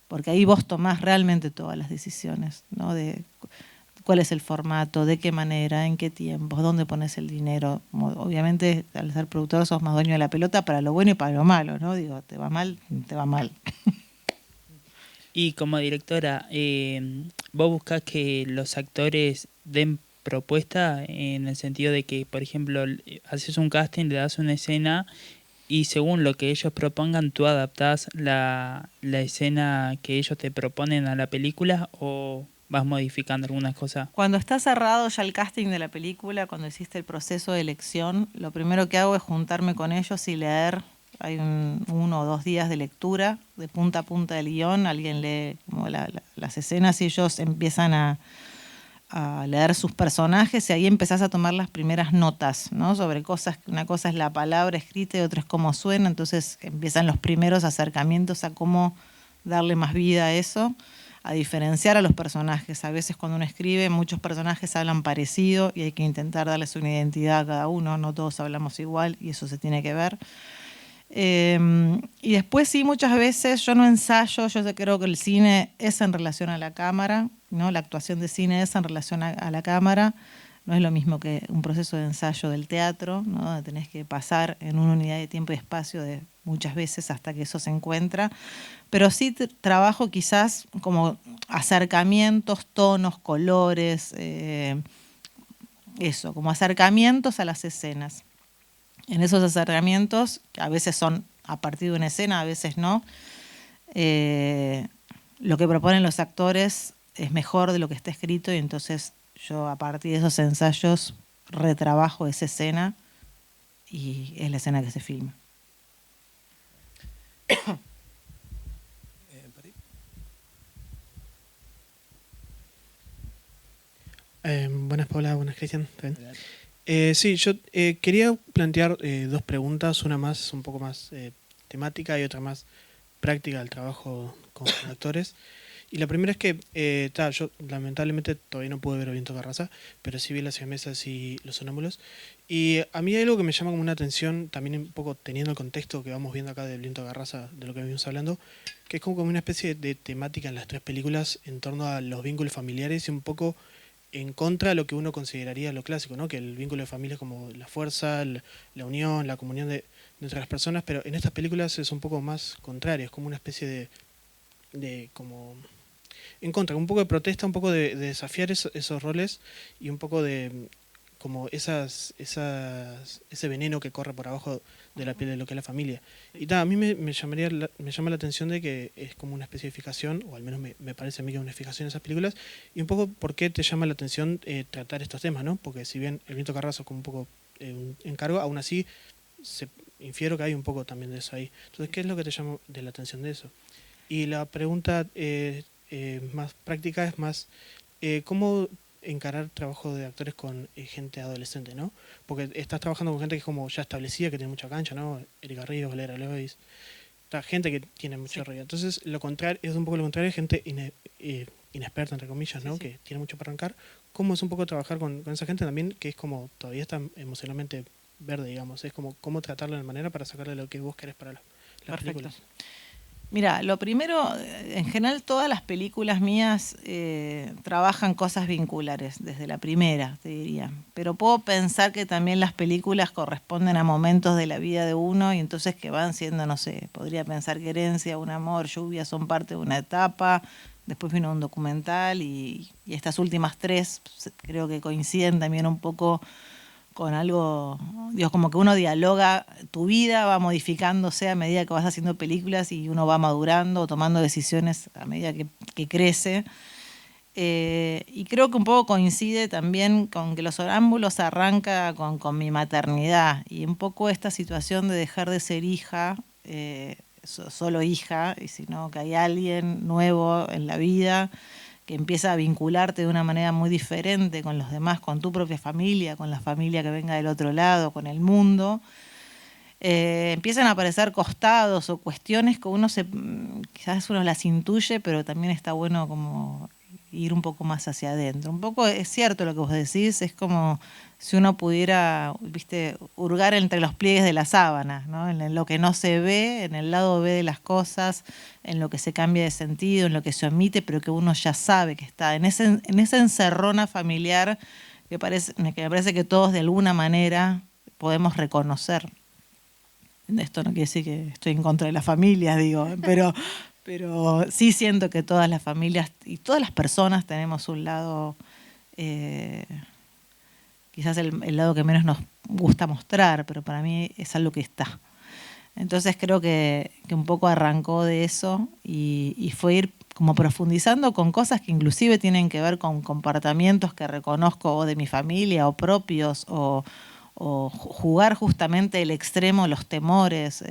porque ahí vos tomás realmente todas las decisiones, ¿no? De cuál es el formato, de qué manera, en qué tiempo, dónde pones el dinero. Obviamente, al ser productor sos más dueño de la pelota para lo bueno y para lo malo, ¿no? Digo, te va mal, te va mal. Y como directora, ¿vos buscás que los actores den propuesta en el sentido de que, por ejemplo, haces un casting, le das una escena y según lo que ellos propongan, tú adaptás la escena que ellos te proponen a la película o vas modificando algunas cosas? Cuando está cerrado ya el casting de la película, cuando hiciste el proceso de elección, lo primero que hago es juntarme con ellos y leer. Hay 1 o 2 días de lectura, de punta a punta del guión. Alguien lee como las escenas y ellos empiezan a leer sus personajes y ahí empezás a tomar las primeras notas, ¿no? Sobre cosas. Una cosa es la palabra escrita y otra es cómo suena. Entonces empiezan los primeros acercamientos a cómo darle más vida a eso, a diferenciar a los personajes. A veces cuando uno escribe, muchos personajes hablan parecido y hay que intentar darles una identidad a cada uno, no todos hablamos igual y eso se tiene que ver. Y después sí, muchas veces yo no ensayo, yo creo que el cine es en relación a la cámara, ¿no? La actuación de cine es en relación a la cámara, no es lo mismo que un proceso de ensayo del teatro, ¿no? Donde tenés que pasar en una unidad de tiempo y espacio de muchas veces hasta que eso se encuentra, pero sí trabajo quizás como acercamientos, tonos, colores, eso, como acercamientos a las escenas. En esos acercamientos, que a veces son a partir de una escena, a veces no, lo que proponen los actores es mejor de lo que está escrito y entonces yo a partir de esos ensayos retrabajo esa escena y es la escena que se filma. Buenas, Paula. Buenas, Cristian. Sí, yo quería plantear dos preguntas, una más, un poco más temática y otra más práctica del trabajo con actores. Y la primera es que yo lamentablemente todavía no pude ver a Viento Carraza, pero sí vi Las siamesas y Los sonámbulos. Y a mí hay algo que me llama como una atención, también un poco teniendo el contexto que vamos viendo acá del Viento Carraza, de lo que venimos hablando, que es como una especie de temática en las tres películas en torno a los vínculos familiares y un poco en contra de lo que uno consideraría lo clásico, ¿no? Que el vínculo de familia es como la fuerza, la unión, la comunión entre las personas, pero en estas películas es un poco más contrario, es como una especie de como en contra, un poco de protesta, un poco de desafiar esos roles y un poco de como ese veneno que corre por abajo de la piel de lo que es la familia. Y a mí me llama la atención de que es como una especificación, o al menos me parece a mí que es una especificación de esas películas, y un poco por qué te llama la atención tratar estos temas, ¿no? Porque si bien El Viento Carrazo es como un poco un encargo, aún así infiero que hay un poco también de eso ahí. Entonces, ¿qué es lo que te llama de la atención de eso? Y la pregunta más práctica es más, ¿cómo encarar trabajo de actores con gente adolescente, ¿no? Porque estás trabajando con gente que es como ya establecida, que tiene mucha cancha, ¿no? Erika Ríos, Valera Lois, gente que tiene mucho rollo. Entonces, lo contrario, es un poco lo contrario, gente inexperta, entre comillas, ¿no? Sí. Que tiene mucho para arrancar. ¿Cómo es un poco trabajar con esa gente también, que es como todavía está emocionalmente verde, digamos? Es como cómo tratarla de manera para sacarle lo que vos querés para las películas. Mira, lo primero, en general todas las películas mías trabajan cosas vinculares, desde la primera, te diría. Pero puedo pensar que también las películas corresponden a momentos de la vida de uno y entonces que van siendo, no sé, podría pensar que Herencia, Un amor, Lluvia son parte de una etapa, después vino un documental y estas últimas tres creo que coinciden también un poco con algo, digo, como que uno dialoga, tu vida va modificándose a medida que vas haciendo películas y uno va madurando, tomando decisiones a medida que crece. Y creo que un poco coincide también con que Los sonámbulos arranca con mi maternidad y un poco esta situación de dejar de ser hija, solo hija, y sino que hay alguien nuevo en la vida que empieza a vincularte de una manera muy diferente con los demás, con tu propia familia, con la familia que venga del otro lado, con el mundo. Empiezan a aparecer costados o cuestiones que quizás uno las intuye, pero también está bueno como ir un poco más hacia adentro. Un poco es cierto lo que vos decís, es como si uno pudiera, viste, hurgar entre los pliegues de la sábana, ¿no? En lo que no se ve, en el lado B de las cosas, en lo que se cambia de sentido, en lo que se omite, pero que uno ya sabe que está, en esa encerrona familiar que me parece que todos de alguna manera podemos reconocer. Esto no quiere decir que estoy en contra de las familias, digo, pero sí siento que todas las familias y todas las personas tenemos un lado, quizás el lado que menos nos gusta mostrar, pero para mí es algo que está. Entonces creo que un poco arrancó de eso y fue ir como profundizando con cosas que inclusive tienen que ver con comportamientos que reconozco o de mi familia o propios o jugar justamente el extremo, los temores,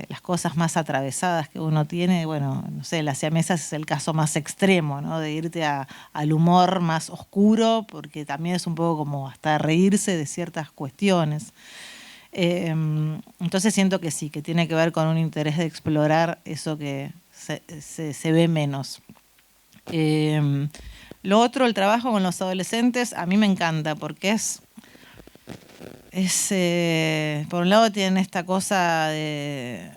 las cosas más atravesadas que uno tiene. Bueno, no sé, Las siamesas es el caso más extremo, ¿no? De irte al humor más oscuro, porque también es un poco como hasta reírse de ciertas cuestiones. Entonces siento que sí, que tiene que ver con un interés de explorar eso que se ve menos. Lo otro, el trabajo con los adolescentes, a mí me encanta porque por un lado tienen esta cosa de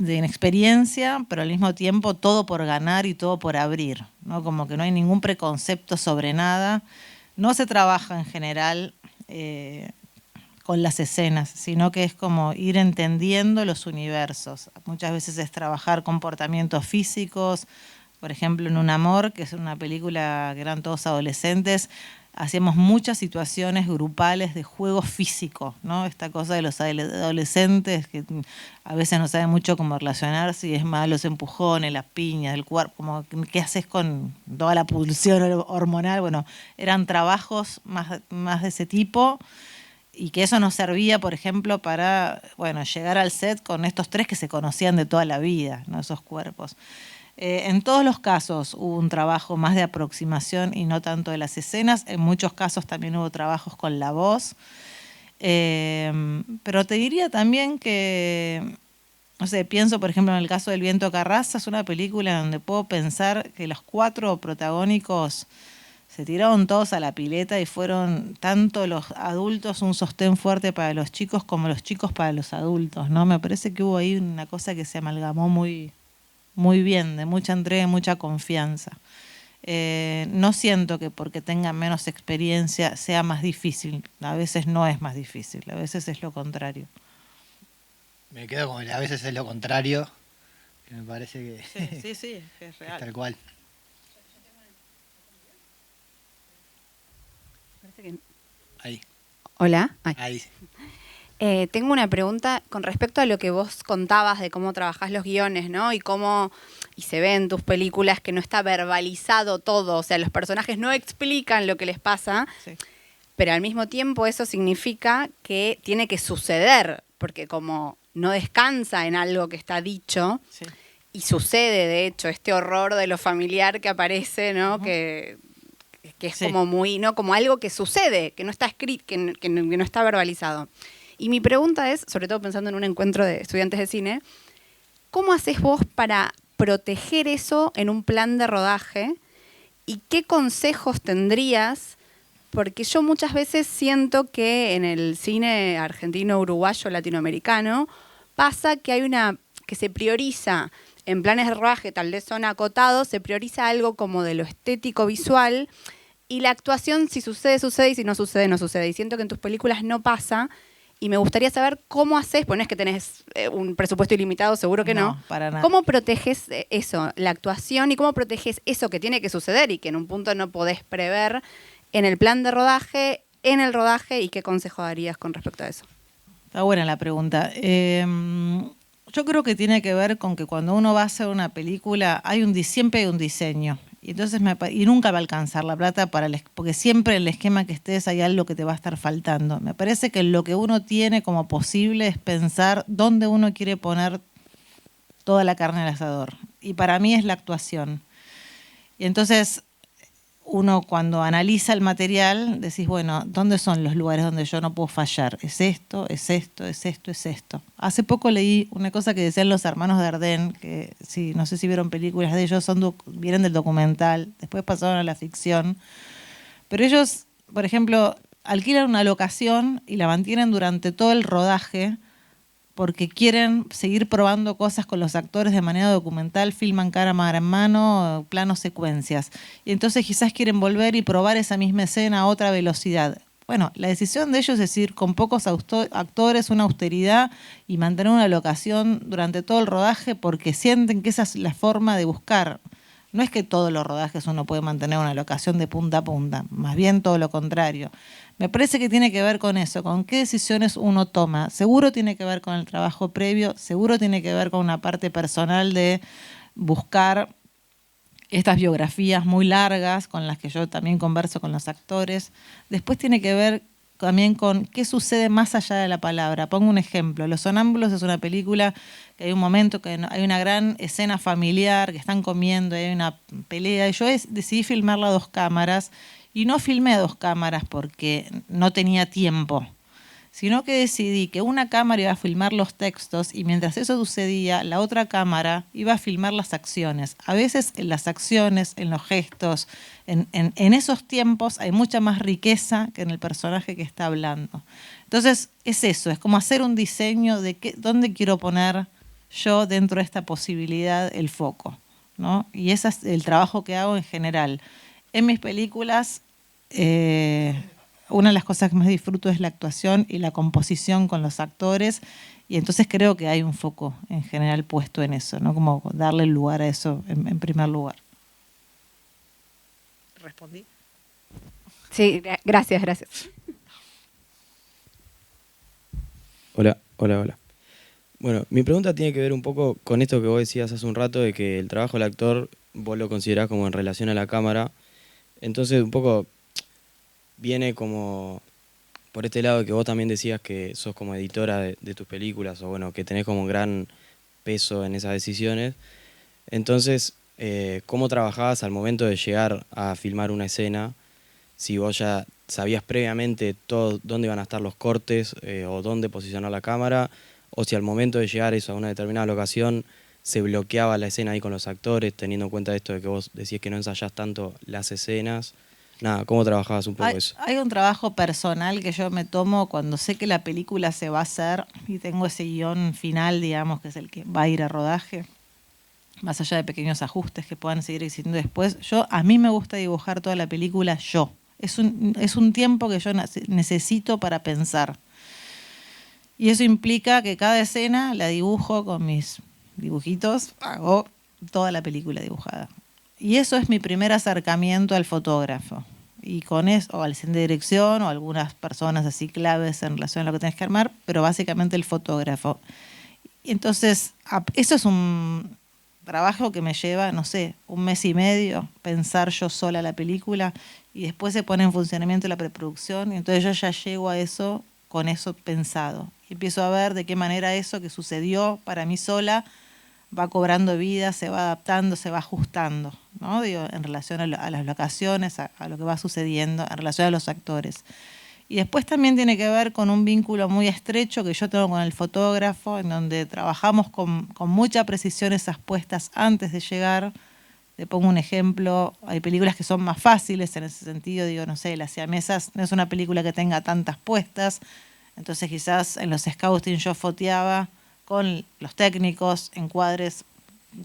inexperiencia, pero al mismo tiempo todo por ganar y todo por abrir, ¿no? Como que no hay ningún preconcepto sobre nada. No se trabaja en general con las escenas, sino que es como ir entendiendo los universos. Muchas veces es trabajar comportamientos físicos. Por ejemplo, en Un Amor, que es una película que eran todos adolescentes, hacíamos muchas situaciones grupales de juego físico, ¿no? Esta cosa de los adolescentes que a veces no saben mucho cómo relacionarse y es más los empujones, las piñas, el cuerpo, como qué haces con toda la pulsión hormonal. Bueno, eran trabajos más de ese tipo y que eso nos servía, por ejemplo, para llegar al set con estos tres que se conocían de toda la vida, ¿no? Esos cuerpos. En todos los casos hubo un trabajo más de aproximación y no tanto de las escenas. En muchos casos también hubo trabajos con la voz. Pero te diría también que, no sé, pienso por ejemplo en el caso del Viento Carraza, es una película donde puedo pensar que los 4 protagónicos se tiraron todos a la pileta y fueron tanto los adultos un sostén fuerte para los chicos como los chicos para los adultos, ¿no? Me parece que hubo ahí una cosa que se amalgamó muy bien, de mucha entrega y mucha confianza. No siento que porque tengan menos experiencia sea más difícil. A veces no es más difícil, a veces es lo contrario. Me quedo con a veces es lo contrario, que me parece que Sí, es real. tal cual. Ahí. Hola. Ahí. Tengo una pregunta con respecto a lo que vos contabas de cómo trabajás los guiones, ¿no? Y se ve en tus películas que no está verbalizado todo, o sea, los personajes no explican lo que les pasa, Sí. pero al mismo tiempo eso significa que tiene que suceder, porque como no descansa en algo que está dicho, Sí. y sucede, de hecho, este horror de lo familiar que aparece, ¿no? Que es Sí. como muy, ¿no? Como algo que sucede, que no está escrito, que no está verbalizado. Y mi pregunta es, sobre todo pensando en un encuentro de estudiantes de cine, ¿cómo haces vos para proteger eso en un plan de rodaje? ¿Y qué consejos tendrías? Porque yo muchas veces siento que en el cine argentino, uruguayo, latinoamericano, pasa que que se prioriza en planes de rodaje, tal vez son acotados, se prioriza algo como de lo estético visual y la actuación, si sucede, sucede y si no sucede, no sucede. Y siento que en tus películas no pasa. Y me gustaría saber cómo haces, pues no es que tenés un presupuesto ilimitado, seguro que no. Para nada. ¿Cómo proteges eso, la actuación, y cómo proteges eso que tiene que suceder y que en un punto no podés prever en el plan de rodaje, en el rodaje, y qué consejo darías con respecto a eso? Está buena la pregunta. Yo creo que tiene que ver con que cuando uno va a hacer una película siempre hay un diseño. Y entonces y nunca va a alcanzar la plata porque siempre en el esquema que estés hay algo que te va a estar faltando. Me parece que lo que uno tiene como posible es pensar dónde uno quiere poner toda la carne al asador. Y para mí es la actuación. Y entonces uno cuando analiza el material decís, bueno, ¿dónde son los lugares donde yo no puedo fallar? Es esto, es esto, es esto, es esto. Hace poco leí una cosa que decían los hermanos Dardenne, que sí, no sé si vieron películas de ellos, vienen del documental, después pasaron a la ficción. Pero ellos, por ejemplo, alquilan una locación y la mantienen durante todo el rodaje porque quieren seguir probando cosas con los actores de manera documental, filman cámara en mano, planos secuencias. Y entonces quizás quieren volver y probar esa misma escena a otra velocidad. Bueno, la decisión de ellos es ir con pocos actores, una austeridad y mantener una locación durante todo el rodaje porque sienten que esa es la forma de buscar. No es que todos los rodajes uno puede mantener una locación de punta a punta, más bien todo lo contrario. Me parece que tiene que ver con eso, con qué decisiones uno toma. Seguro tiene que ver con el trabajo previo, seguro tiene que ver con una parte personal de buscar estas biografías muy largas con las que yo también converso con los actores. Después tiene que ver también con qué sucede más allá de la palabra. Pongo un ejemplo. Los Sonámbulos es una película que hay un momento que hay una gran escena familiar, que están comiendo y hay una pelea. Y yo decidí filmarla a 2 cámaras y no filmé a 2 cámaras porque no tenía tiempo, sino que decidí que una cámara iba a filmar los textos y mientras eso sucedía, la otra cámara iba a filmar las acciones. A veces en las acciones, en los gestos, en esos tiempos hay mucha más riqueza que en el personaje que está hablando. Entonces es eso, es como hacer un diseño de dónde quiero poner yo dentro de esta posibilidad el foco, ¿no? Y ese es el trabajo que hago en general. En mis películas, una de las cosas que más disfruto es la actuación y la composición con los actores, y entonces creo que hay un foco en general puesto en eso, ¿no? Como darle el lugar a eso en primer lugar. ¿Respondí? Sí, gracias. Hola. Bueno, mi pregunta tiene que ver un poco con esto que vos decías hace un rato, de que el trabajo del actor vos lo considerás como en relación a la cámara. Entonces un poco viene como por este lado de que vos también decías que sos como editora de tus películas, o bueno, que tenés como un gran peso en esas decisiones. Entonces, ¿cómo trabajabas al momento de llegar a filmar una escena? Si vos ya sabías previamente todo dónde iban a estar los cortes o dónde posicionar la cámara, o si al momento de llegar eso a una determinada locación se bloqueaba la escena ahí con los actores, teniendo en cuenta esto de que vos decís que no ensayás tanto las escenas. Nada, ¿cómo trabajabas un poco eso? Hay un trabajo personal que yo me tomo cuando sé que la película se va a hacer y tengo ese guión final, digamos, que es el que va a ir a rodaje, más allá de pequeños ajustes que puedan seguir existiendo después. A mí me gusta dibujar toda la película yo. Es un tiempo que yo necesito para pensar. Y eso implica que cada escena la dibujo con mis dibujitos, hago toda la película dibujada. Y eso es mi primer acercamiento al fotógrafo. Y con eso, o al de dirección, o algunas personas así claves en relación a lo que tenés que armar, pero básicamente el fotógrafo. Y entonces, eso es un trabajo que me lleva, no sé, 1 mes y medio, pensar yo sola la película, y después se pone en funcionamiento la preproducción, y entonces yo ya llego a eso con eso pensado. Y empiezo a ver de qué manera eso que sucedió para mí sola va cobrando vida, se va adaptando, se va ajustando, ¿no? Digo, en relación a las locaciones, a lo que va sucediendo, en relación a los actores. Y después también tiene que ver con un vínculo muy estrecho que yo tengo con el fotógrafo, en donde trabajamos con mucha precisión esas puestas antes de llegar. Te pongo un ejemplo, hay películas que son más fáciles en ese sentido, digo, no sé, Las siamesas no es una película que tenga tantas puestas, entonces quizás en los scouting yo foteaba con los técnicos encuadres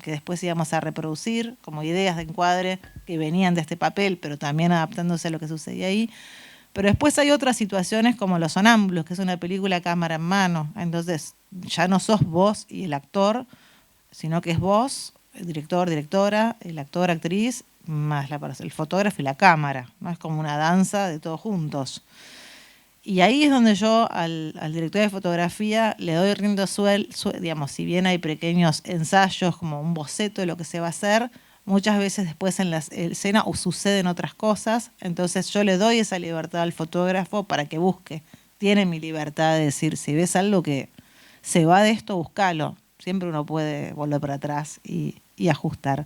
que después íbamos a reproducir como ideas de encuadre que venían de este papel, pero también adaptándose a lo que sucedía ahí. Pero después hay otras situaciones como Los sonámbulos, que es una película cámara en mano, entonces ya no sos vos y el actor, sino que es vos, el director, directora, el actor, actriz, más el fotógrafo y la cámara, ¿no? Es como una danza de todos juntos. Y ahí es donde yo al director de fotografía le doy rienda suelta, digamos, si bien hay pequeños ensayos como un boceto de lo que se va a hacer, muchas veces después en la escena suceden otras cosas, entonces yo le doy esa libertad al fotógrafo para que busque. Tiene mi libertad de decir, si ves algo que se va de esto, búscalo. Siempre uno puede volver para atrás y ajustar.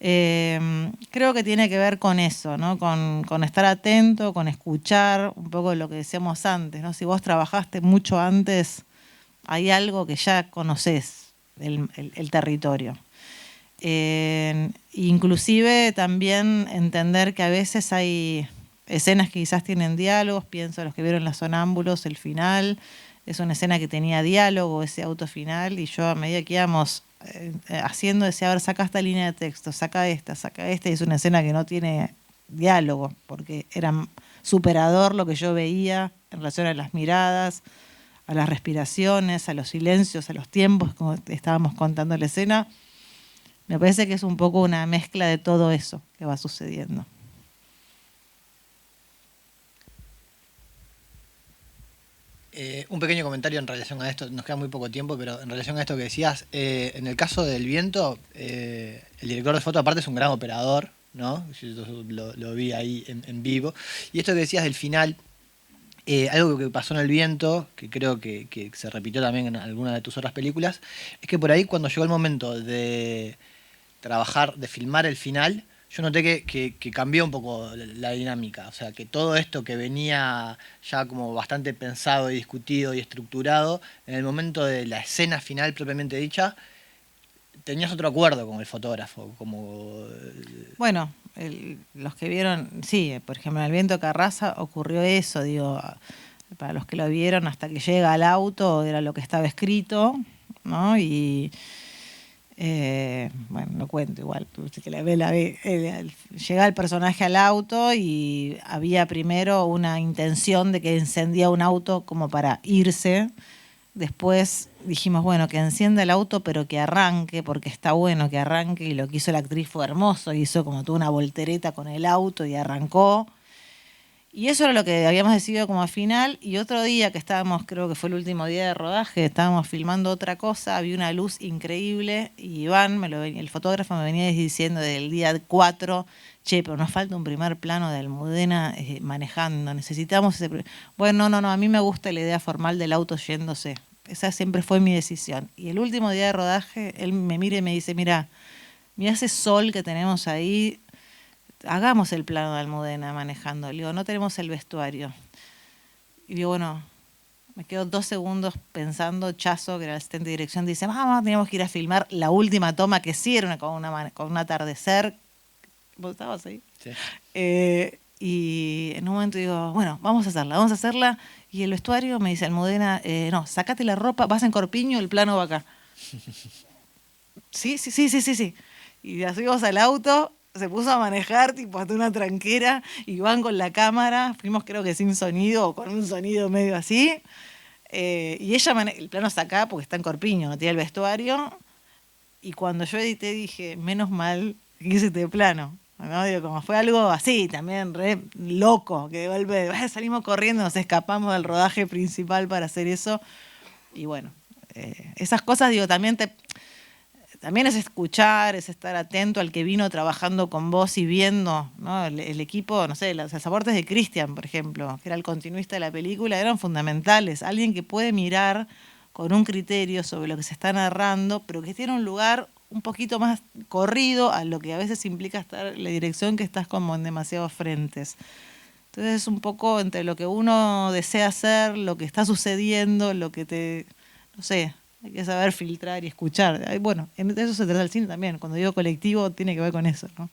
Creo que tiene que ver con eso, ¿no? Con estar atento, con escuchar un poco lo que decíamos antes, ¿no? Si vos trabajaste mucho antes, hay algo que ya conocés, el territorio. Inclusive también entender que a veces hay escenas que quizás tienen diálogos, pienso en los que vieron Los sonámbulos, el final, es una escena que tenía diálogo, ese auto final, y yo a medida que íbamos haciendo decía, a ver, saca esta línea de texto, saca esta, y es una escena que no tiene diálogo, porque era superador lo que yo veía en relación a las miradas, a las respiraciones, a los silencios, a los tiempos, como estábamos contando la escena. Me parece que es un poco una mezcla de todo eso que va sucediendo. Un pequeño comentario en relación a esto, nos queda muy poco tiempo, pero en relación a esto que decías, en el caso del viento, el director de foto aparte es un gran operador, ¿no? Yo lo vi ahí en vivo. Y esto que decías del final, algo que pasó en el viento, que creo que se repitió también en alguna de tus otras películas, es que por ahí cuando llegó el momento de trabajar, de filmar el final, yo noté que cambió un poco la dinámica. O sea, que todo esto que venía ya como bastante pensado y discutido y estructurado, en el momento de la escena final propiamente dicha, tenías otro acuerdo con el fotógrafo. Como Bueno, los que vieron, sí, por ejemplo, en El viento de Carraza ocurrió eso, digo, para los que lo vieron, hasta que llega al auto era lo que estaba escrito, ¿no? Y bueno, lo cuento igual, que llega el personaje al auto y había primero una intención de que encendía un auto como para irse. Después dijimos, bueno, que encienda el auto, pero que arranque, porque está bueno que arranque, y lo que hizo la actriz fue hermoso, hizo como toda una voltereta con el auto y arrancó. Y eso era lo que habíamos decidido como final, y otro día que estábamos, creo que fue el último día de rodaje, estábamos filmando otra cosa, había una luz increíble, y Iván, el fotógrafo, me venía diciendo del día 4, che, pero nos falta un primer plano de Almudena manejando, necesitamos ese... Bueno, no, a mí me gusta la idea formal del auto yéndose. Esa siempre fue mi decisión. Y el último día de rodaje, él me mira y me dice, mira ese sol que tenemos ahí, hagamos el plano de Almudena manejando. Le digo, no tenemos el vestuario. Y digo, bueno, me quedo 2 segundos pensando. Chazo, que era el asistente de dirección, dice, vamos, teníamos que ir a filmar la última toma, que sí era con un atardecer. ¿Vos estabas ahí? Sí. Y en un momento digo, bueno, vamos a hacerla. Y el vestuario me dice, Almudena, no, sacate la ropa, vas en corpiño, el plano va acá. Sí. Y ya subimos al auto, se puso a manejar, tipo hasta una tranquera, y van con la cámara, fuimos creo que sin sonido, o con un sonido medio así. Y ella, el plano está acá porque está en corpiño, no tiene el vestuario. Y cuando yo edité dije, menos mal que hice este plano. ¿No? Digo, como fue algo así, también re loco, que de golpe salimos corriendo, nos escapamos del rodaje principal para hacer eso. Y bueno, esas cosas, digo, también es escuchar, es estar atento al que vino trabajando con vos y viendo, ¿no? El equipo, no sé, los aportes de Cristian, por ejemplo, que era el continuista de la película, eran fundamentales. Alguien que puede mirar con un criterio sobre lo que se está narrando, pero que tiene un lugar un poquito más corrido a lo que a veces implica estar la dirección, que estás como en demasiados frentes. Entonces es un poco entre lo que uno desea hacer, lo que está sucediendo, lo que no sé, hay que saber filtrar y escuchar. Bueno, de eso se trata el cine también. Cuando digo colectivo, tiene que ver con eso, ¿no?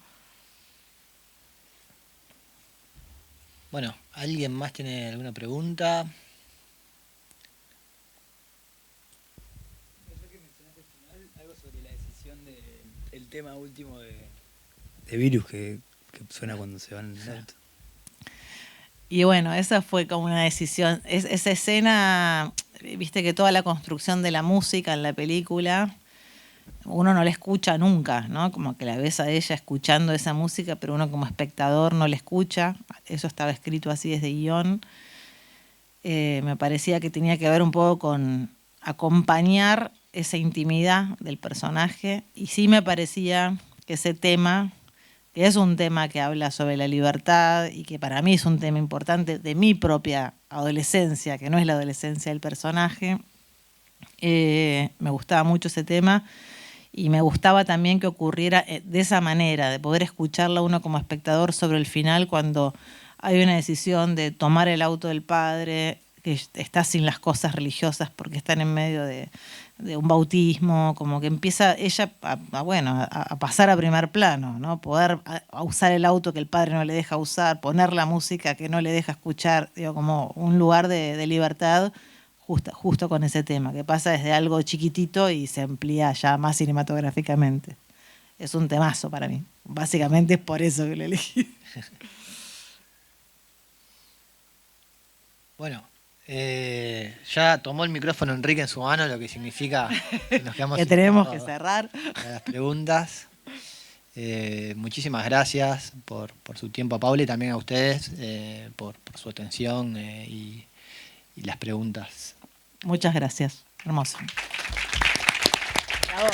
Bueno, ¿alguien más tiene alguna pregunta? El tema último de Virus que suena cuando se van en el auto. Y bueno, esa fue como una decisión. Esa escena, viste que toda la construcción de la música en la película, uno no la escucha nunca, ¿no? Como que la ves a ella escuchando esa música, pero uno como espectador no la escucha. Eso estaba escrito así desde guión. Me parecía que tenía que ver un poco con acompañar esa intimidad del personaje, y sí me parecía que ese tema, que es un tema que habla sobre la libertad y que para mí es un tema importante de mi propia adolescencia, que no es la adolescencia del personaje, me gustaba mucho ese tema, y me gustaba también que ocurriera de esa manera, de poder escucharla uno como espectador sobre el final, cuando hay una decisión de tomar el auto del padre, que está sin las cosas religiosas porque están en medio de un bautismo, como que empieza ella a pasar a primer plano, ¿no? Poder a usar el auto que el padre no le deja usar, poner la música que no le deja escuchar, digo, como un lugar de libertad justo con ese tema, que pasa desde algo chiquitito y se amplía ya más cinematográficamente. Es un temazo para mí. Básicamente es por eso que lo elegí. Bueno, ya tomó el micrófono Enrique en su mano, lo que significa que nos quedamos que tenemos que cerrar las preguntas. Muchísimas gracias por su tiempo a Paula, y también a ustedes por su atención y las preguntas. Muchas gracias. Hermoso. Bravo.